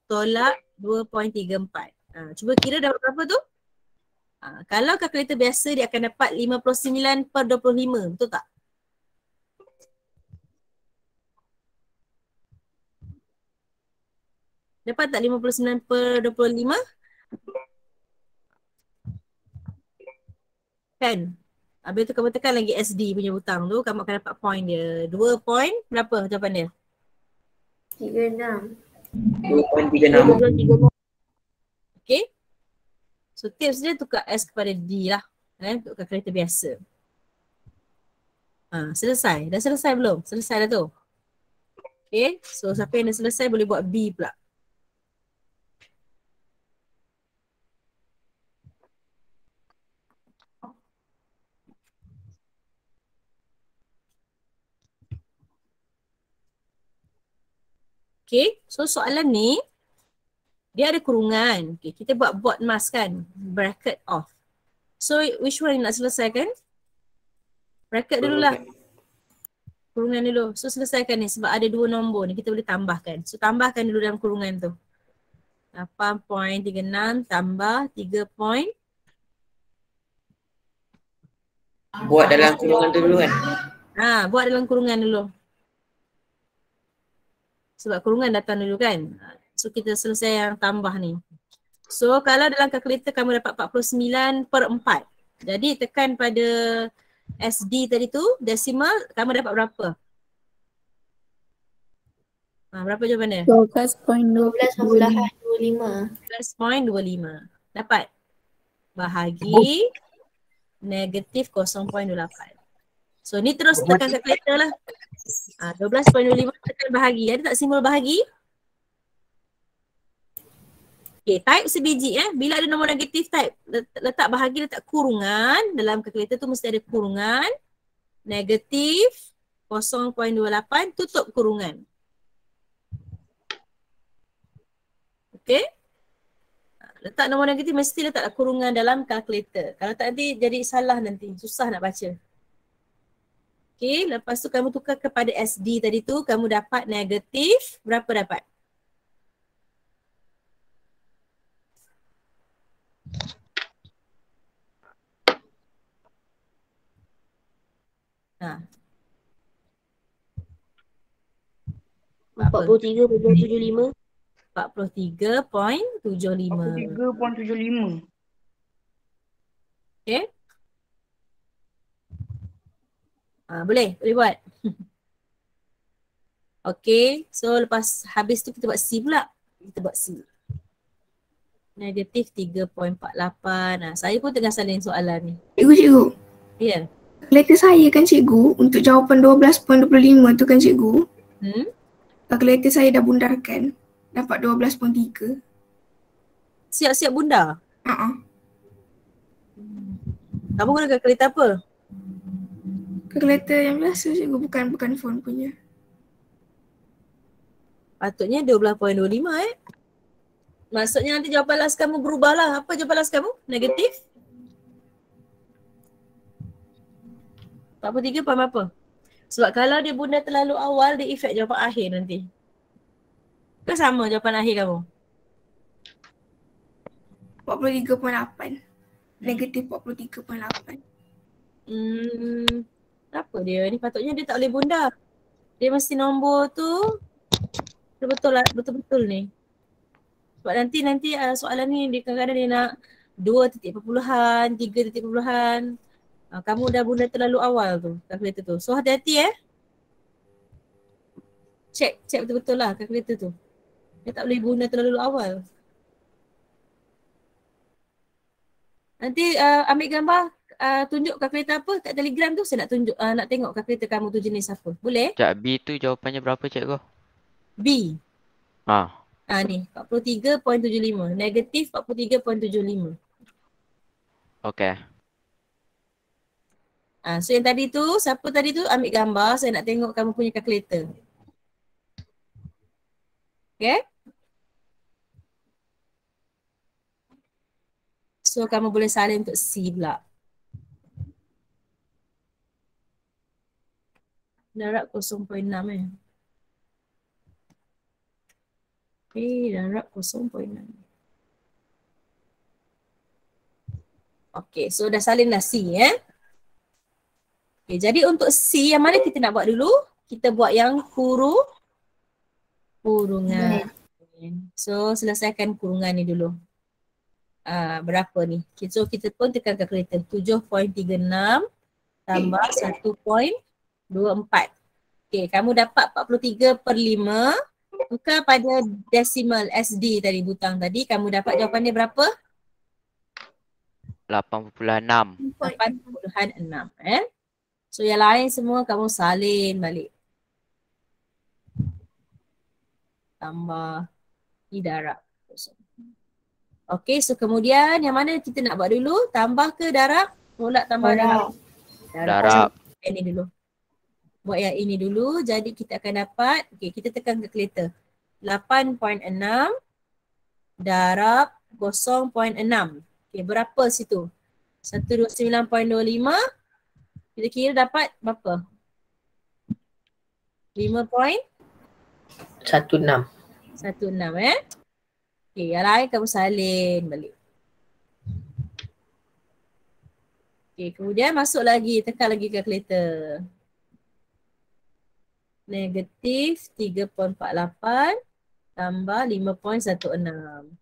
tolak 2.34. Cuba kira dapat berapa tu? Kalau kalkulator biasa dia akan dapat 59/25. Betul tak? Dapat tak 59/25? Kan? Habis tu kamu tekan lagi SD punya butang tu, kamu akan dapat point dia. 2 point berapa jawapan dia? 36. 2.36. Okay. So tips dia tukar S kepada D lah. Untuk kalkulator biasa. Selesai. Dah selesai belum? Selesai dah tu? Okay, so siapa yang dah selesai boleh buat B pula. Okay, so soalan ni dia ada kurungan. Okay, kita buat board mask kan, bracket off. So which one nak selesaikan? Bracket dulu lah. Kurungan dulu. So selesaikan ni sebab ada 2 nombor ni kita boleh tambahkan. So tambahkan dulu dalam kurungan tu. 8.36 tambah 3. Buat dalam kurungan tu dulu kan? Buat dalam kurungan dulu. Sebab kurungan datang dulu kan. So kita selesai yang tambah ni. So kalau dalam kalkulator kamu dapat 49/4. Jadi tekan pada SD tadi tu, decimal kamu dapat berapa? Berapa jawapan dia? 12.25. 12.25. Dapat? Bahagi negatif 0.28. So ni terus tekan kalkulator lah. 12.25 tekan bahagi. Ada tak simbol bahagi? Okay, type sebiji Bila ada nombor negatif type, letak bahagi, letak kurungan. Dalam kalkulator tu mesti ada kurungan. Negatif 0.28, tutup kurungan. Okay. Letak nombor negatif mesti letak kurungan dalam kalkulator. Kalau tak nanti jadi salah nanti, susah nak baca. Okay, lepas tu kamu tukar kepada SD tadi tu, kamu dapat negatif, berapa dapat? Ha. 43.75. 43.75. 43.75. Okay. Boleh buat. Okay, so lepas habis tu kita buat C pula. Kita buat C. Negatif 3.48. Saya pun tengah salin soalan ni. Cikgu. Ya. Kalkulator saya kan cikgu, untuk jawapan 12.25 tu kan cikgu. Kalkulator saya dah bundarkan. Dapat 12.3. Siap-siap bundar? Kamu guna kalkulator apa? Kalkulator yang biasa cikgu, bukan phone punya. Patutnya 12.25 Maksudnya nanti jawapan last kamu berubah lah. Apa jawapan last kamu? Negatif? 43 point apa? Sebab kalau dia bunda terlalu awal, dia efek jawapan akhir nanti. Ke sama jawapan akhir kamu? 43.8. Negatif 43.8. Apa dia? Ni patutnya dia tak boleh bunda. Dia mesti nombor tu betul-betul ni. Sebab nanti soalan ni dia kadang-kadang dia nak 2 titik perpuluhan, 3 titik perpuluhan. Kamu dah bunda terlalu awal tu, kalkulator tu. So hati-hati Check betul-betul lah kalkulator tu. Dia tak boleh guna terlalu awal. Nanti ambil gambar, tunjuk kalkulator apa kat Telegram tu. Saya nak tunjuk, nak tengok kalkulator kamu tu jenis apa. Boleh? Sekejap, B tu jawapannya berapa cikgu? B. Ni 43.75. Negatif 43.75. Okay. So yang tadi tu, siapa tadi tu ambil gambar. Saya nak tengok kamu punya kalkulator. Okay? So kamu boleh salin untuk C pula. Darab 0.6 darab 0.6. Okay, so dah salin dah C Okay, jadi untuk C yang mana kita nak buat dulu? Kita buat yang kurungan. So selesaikan kurungan ni dulu. Berapa ni? So kita pun tekan kalkulator. 7.36 tambah 1.24. Okay, kamu dapat 43/5. Tukar pada decimal SD tadi, butang tadi. Kamu dapat jawapan dia berapa? 8.6. 8.6 So yang lain semua kamu salin balik. tambah E darab kosong. Okey, so kemudian yang mana kita nak buat dulu? Tambah ke darab? Tolak tambah darab? Darab. Ini dulu. Buat yang ini dulu. Jadi kita akan dapat, okey, kita tekan kalkulator. 8.6 darab 0.6. Okey, berapa situ? 129.25. Kita kira dapat berapa? 16. 5.16 Okey, yang lain kamu salin balik. Okey, kemudian masuk lagi, tekan lagi kalkulator. Negatif 3.48 tambah 5.16.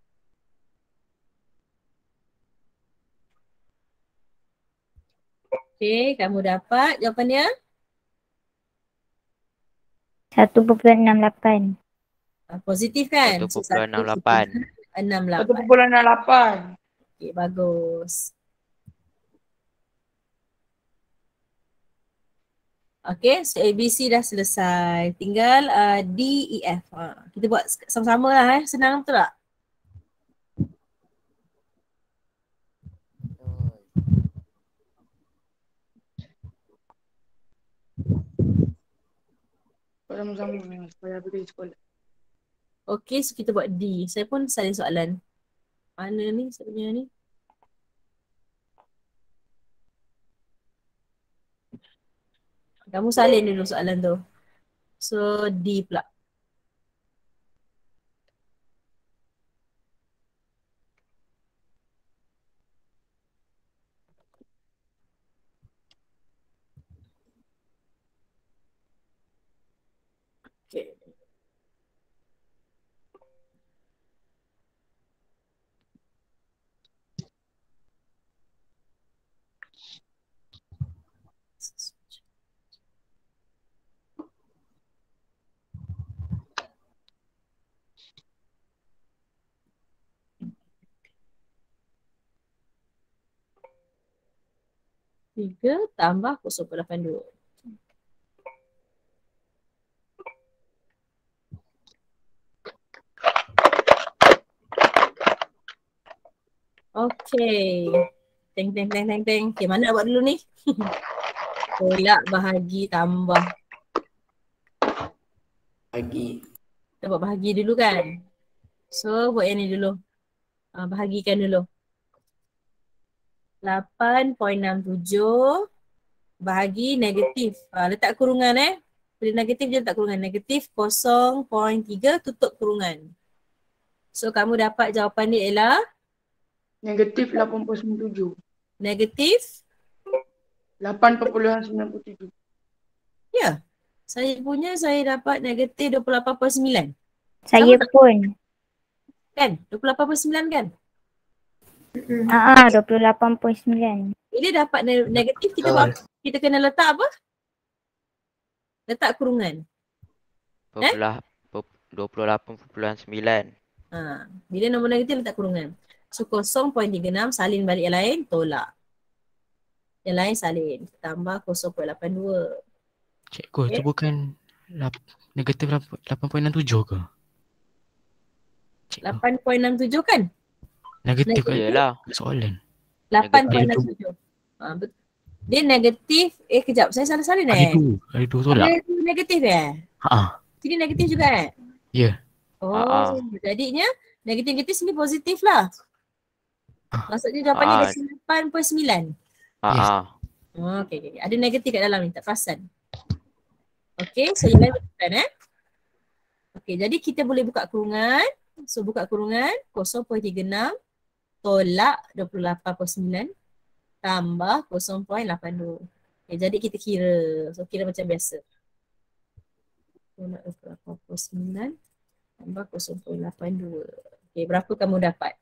Okey, kamu dapat jawapannya? 1.68. Positif kan? 1.68. 1.68. Okey, bagus. Okey, so ABC dah selesai. Tinggal D, E, F. Kita buat sama-sama lah senang betul tak? Sama-sama supaya pergi sekolah. Okey, so kita buat D. Saya pun salin soalan. Mana ni sebenarnya ni? Kamu salin dulu soalan tu. So D pula. Okay. Tiga tambah 0.82. Okey. Teng. Okay, mana nak buat dulu ni? Tolak bahagi tambah. Bagi. Kita buat bahagi dulu kan? So buat yang ni dulu. Bahagikan dulu. 8.67 bahagi negatif. Letak kurungan Bila negatif je letak kurungan. Negatif 0.3 tutup kurungan. So kamu dapat jawapan dia ialah Negatif 8.97. negatif 8.97. Ya. Saya punya saya dapat negatif 28.9. Saya pun. Kan? 28.9 kan? 28.9. Bila dapat negatif kita buat apa? Kita kena letak apa? Letak kurungan. 28.9. Bila nombor negatif letak kurungan. So 0.36 salin balik yang lain, tolak. Yang lain salin. Tambah 0.82. Cikgu, itu bukan negatif 8.67 ke? Cikgu. 8.67 kan? Negatif kan? Iyalah. Soalan. 8.67. Dia negatif, kejap, saya salah salin Ada dua tolak. Ada negatif Sini negatif juga Ya. Oh, jadinya negatif sini positif lah. Maksudnya jawapannya dah 8.9. Okay. Ada negatif kat dalam ni, tak perasan. Okay, so yang lain betul Okay, jadi kita boleh buka kurungan. So buka kurungan 0.36 tolak 28.9 tambah 0.82. Okay, jadi kita kira. So kira macam biasa. Tolak 28.9 tambah 0.82. Okay, berapa kamu dapat?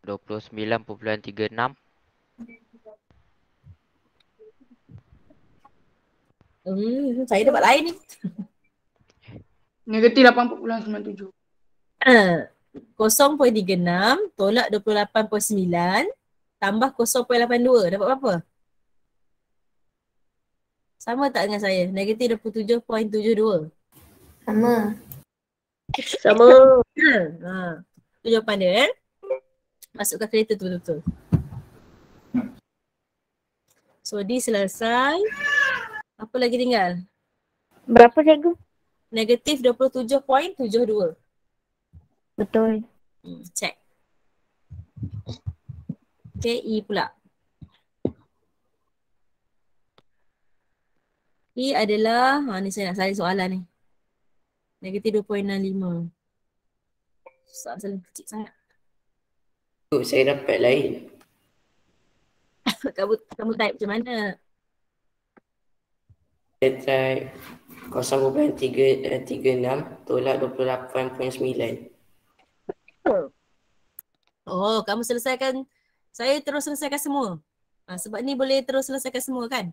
29.36. Saya dapat lain ni. Negatif 8.97. 0.36 tolak 28.9 tambah 0.82. Dapat berapa? Sama tak dengan saya? Negatif 27.72. Sama. Sama. Itu jawapan dia Masuk kalkulator tu betul-betul. So D selesai. Apa lagi tinggal? Berapa cikgu? Negatif 27.72. Betul. Check. Okay, E pula. E adalah, ni saya nak salin soalan ni. Negatif 2.65. Soalan kecil sangat. Saya dapat lain. kamu type macam mana? Saya type 0.36 tolak 28.9. Oh, kamu selesaikan. Saya terus selesaikan semua. Sebab ni boleh terus selesaikan semua kan?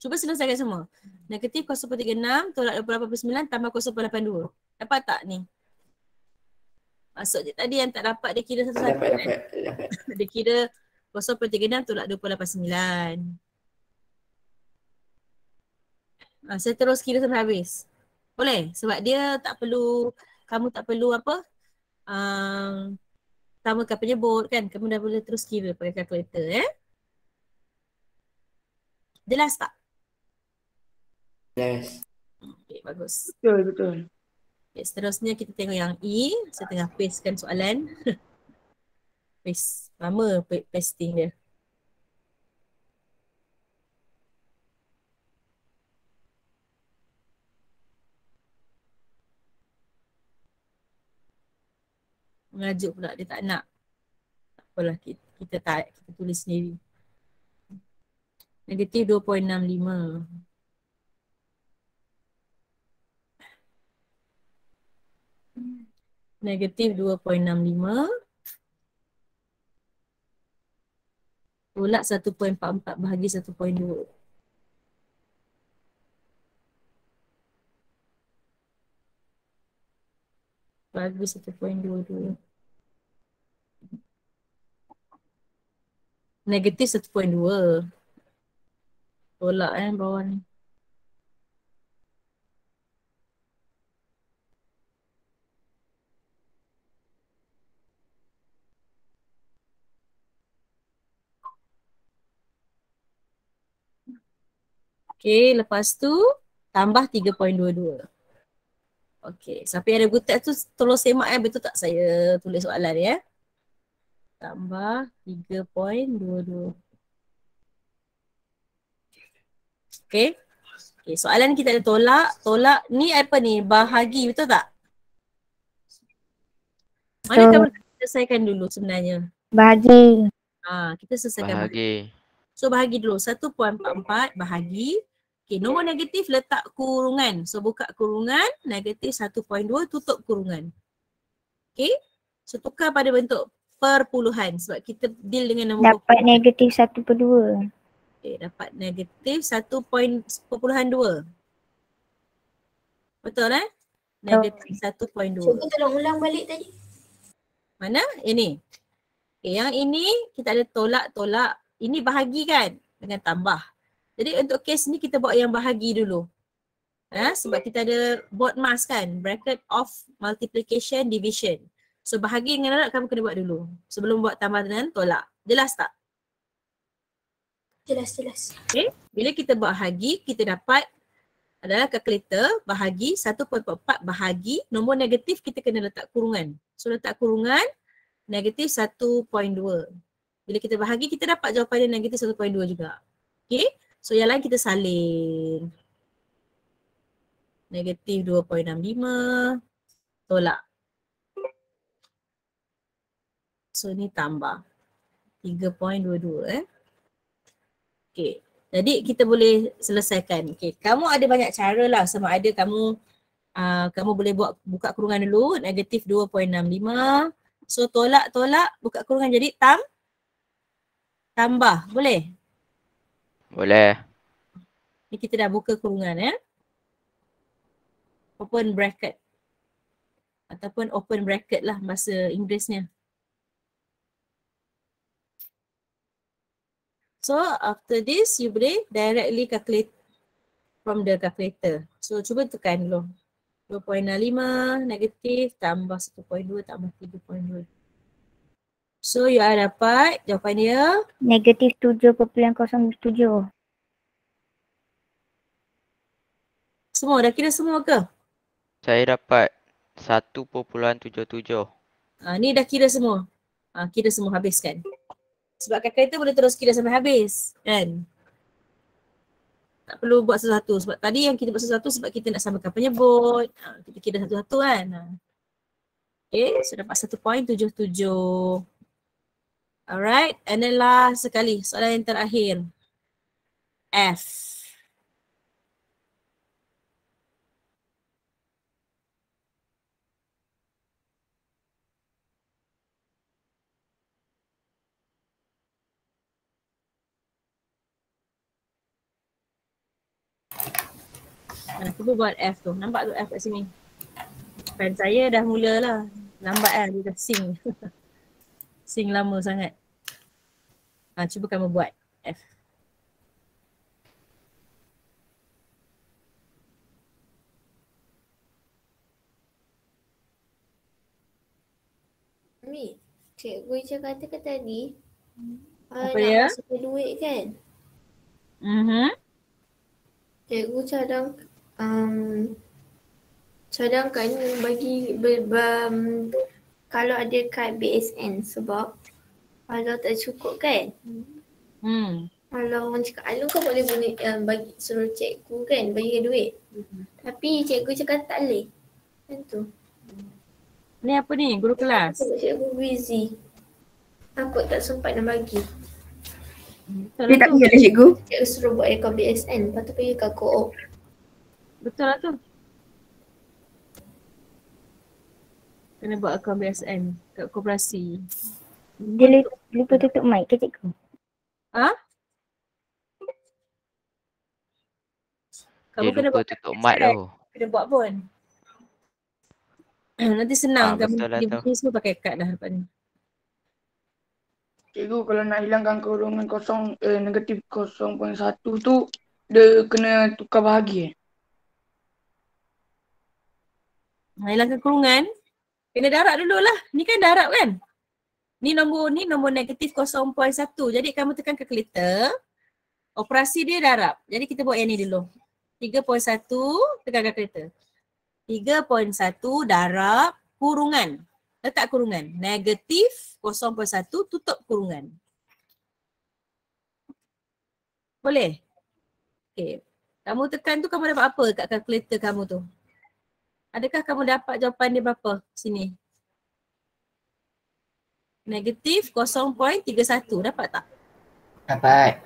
Cuba selesaikan semua. Negatif 0.36 tolak 28.9 tambah 0.82. Dapat tak ni? Maksud dia tadi yang tak dapat dia kira satu-satu. Dapat. Dia kira 0.36 tolak 28.9. Saya terus kira sampai habis. Boleh? Sebab dia tak perlu, kamu tak perlu apa? Tambahkan penyebut kan? Kamu dah boleh terus kira pakai kalkulator Jelas tak? Yes. Okay, bagus. Betul. Okay, seterusnya kita tengok yang E. Saya tengah pastekan soalan. Paste. Lama pasting dia. Mengajuk pula dia tak nak. Tak apalah kita tulis sendiri. Negatif 2.65. Negatif 2.65 tolak 1.44 bahagi 1.2. Bahagi 1.22. Negatif 1.2. Tolak bawah ni. Okay, lepas tu tambah 3.22. Okay, siapa yang ada good text tu tolong semak betul tak saya tulis soalan ya. Tambah 3.22. Okay. Okay, soalan kita ada tolak ni apa ni? Bahagi, betul tak? Mana kamu selesaikan dulu sebenarnya? Bahagi. Kita selesaikan bahagi. So bahagi dulu 1.44 bahagi. Okay, nombor negatif letak kurungan. So buka kurungan, negatif 1.2 tutup kurungan. Okay. So tukar pada bentuk perpuluhan sebab kita deal dengan nombor dapat negatif 1/2. Okay, dapat negatif 1.2. Betul Negatif 1.2. Cuba tolong ulang balik tadi. Mana? Ini. Okay, yang ini kita ada tolak. Ini bahagi kan? Dengan tambah. Jadi untuk kes ni kita buat yang bahagi dulu. Sebab kita ada board mass kan? Bracket of multiplication division. So bahagi dengan darab kamu kena buat dulu. Sebelum buat tambah dengan tolak. Jelas tak? Jelas. Okay. Bila kita buat bahagi, kita dapat adalah kalkulator bahagi 1.44 bahagi nombor negatif kita kena letak kurungan. So letak kurungan negatif 1.2. Bila kita bahagi kita dapat jawapan dia negatif 1.2 juga. Okay. So yang lain kita salin. Negatif 2.65 tolak. So ni tambah 3.22 Okay. Jadi kita boleh selesaikan. Okay. Kamu ada banyak cara lah sama ada kamu boleh buka kurungan dulu negatif 2.65. So tolak buka kurungan jadi tambah. Boleh? Boleh. Ni kita dah buka kurungan Open bracket. Ataupun open bracket lah bahasa Inggerisnya. So after this you boleh directly calculate from the calculator. So cuba tekan dulu. 2.65 negatif tambah 1.2 tambah 3.2. So you ada dapat jawapan dia Negatif 7.07. semua dah kira semua ke? Saya dapat 1.77. Ni dah kira semua. Kira semua habiskan. Sebab calculator boleh terus kira sampai habis kan? Tak perlu buat sesuatu. Sebab tadi yang kita buat sesuatu sebab kita nak samakan penyebut. Kita kira satu-satu kan. Okay, so dapat 1.77. Alright, and then last sekali, soalan yang terakhir. F. Cuba buat F tu. Nampak tu F kat sini? Pen saya dah mulalah. Lambat kan, dia dah sing. Sing lama sangat. Cuba kamu buat F. Mi, cikgu Ica katakan tadi Apa dia? nak masuk duit kan? Cikgu cadangkan bagi kalau ada kad BSN sebab kalau tak cukup kan? Kalau orang cakap Alun kau boleh bagi suruh cikgu kan bagi duit. Tapi cikgu cakap tak boleh. Macam tu. Ni apa ni? Guru kelas? Cikgu busy. Takut tak sempat nak bagi. Dia tak pergi ada cikgu. Cikgu suruh buat akaun BSN. Lepas tu pergi ke co-op. Betul lah tu. Kena buat akaun BSN kat koperasi. Dia lupa tutup mic ke cikgu? Kamu Dia kena lupa buat tutup mic tu. Kena buat pun. Nanti senang kamu betul lah tu. dia semua pakai kad dah depan ni. Cikgu kalau nak hilangkan kurungan negatif 0.1 tu dia kena tukar bahagi. Hilangkan kurungan. Kena darab dulu lah. Ni kan darab kan? Ni nombor negatif 0.1. Jadi kamu tekan kalkulator. Operasi dia darab. Jadi kita buat yang ni dulu. 3.1 tekan kalkulator. 3.1 darab kurungan. Letak kurungan. Negatif 0.1 tutup kurungan. Boleh? Okay. Kamu tekan tu kamu dapat apa kat kalkulator kamu tu? Adakah kamu dapat jawapan dia berapa sini? Negatif 0.31. Dapat tak? Dapat.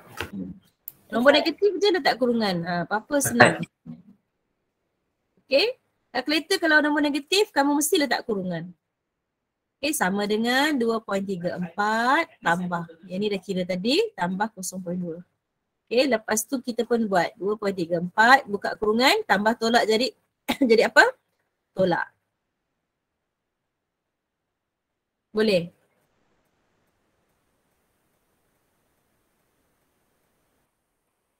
Nombor negatif je letak kurungan. Apa-apa senang. Okay. Kalkulator kalau nombor negatif, kamu mesti letak kurungan. Okay, sama dengan 2.34 tambah. Yang ni dah kira tadi, tambah 0.2. Okay, lepas tu kita pun buat 2.34, buka kurungan, tambah tolak jadi jadi apa? Tolak. Boleh?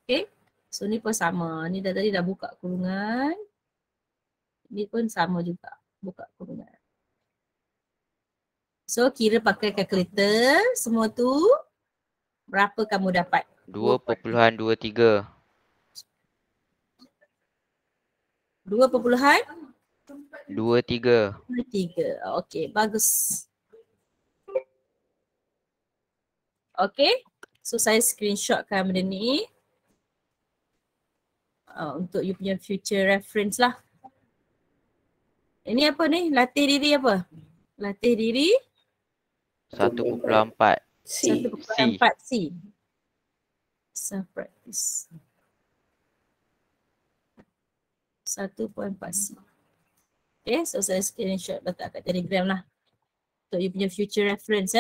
Okay, so ni pun sama. Ni tadi dah buka kurungan. Ni pun sama juga, buka kurungan. So kira pakai kalkulator, semua tu berapa kamu dapat? 2.23. 2.23. Okey, bagus. Okey, so saya screenshotkan benda ni untuk you punya future reference lah. Ini apa ni? Latih diri apa? Latih diri 1.4 C. 1.4 C. Self practice. 1.4 C. Okay, so saya screenshot letak kat Telegram lah. Untuk you punya future reference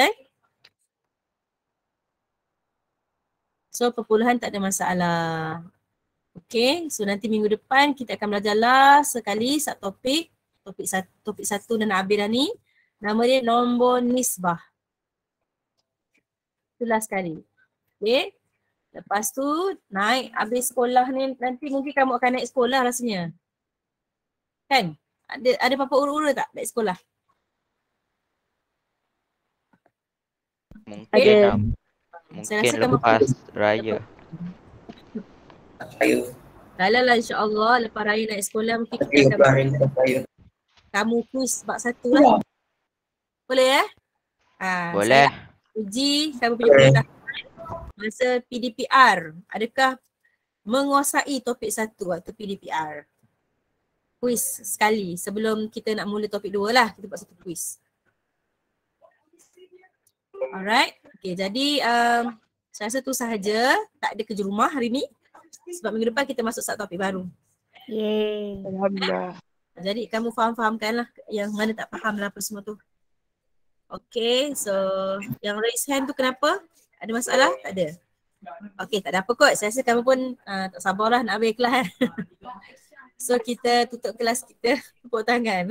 So perpuluhan tak ada masalah. Okay, so nanti minggu depan kita akan belajar last sekali satu topik. Topik satu dan habis dah ni. Nama dia nombor nisbah. Itulah sekali. Okay. Lepas tu naik habis sekolah ni nanti mungkin kamu akan naik sekolah rasanya. Kan? Ada apa-apa ura-ura tak naik sekolah? Mungkin Ada. lah. Saya Mungkin rasa kamu lepas raya. Kalau lah insya-Allah lepas raya naik sekolah mungkin kita akan kamu quiz bab 1 lah. Boleh ya? Boleh. Saya nak uji kamu punya pengetahuan masa PDPR. Adakah menguasai topik 1 waktu PDPR? Quiz sekali sebelum kita nak mula topik 2 lah. Kita buat satu quiz. Alright. Okay, jadi saya rasa tu sahaja. Tak ada kerja rumah hari ni. Sebab minggu depan kita masuk satu topik baru. Yeay. Alhamdulillah. Jadi kamu faham-fahamkan lah yang mana tak faham lah apa semua tu. Okay, so yang raise hand tu kenapa? Ada masalah? Tak ada? Okay, tak ada apa kot. Saya rasa kamu pun tak sabarlah nak habis kelas. So kita tutup kelas kita. Tepuk tangan.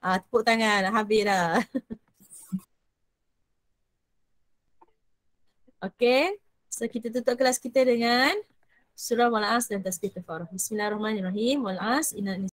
Tepuk tangan. Habis dah. Okay, so kita tutup kelas kita dengan surah Wal-As dan tasbih tafarah. Bismillahirrahmanirrahim. Wal-As inna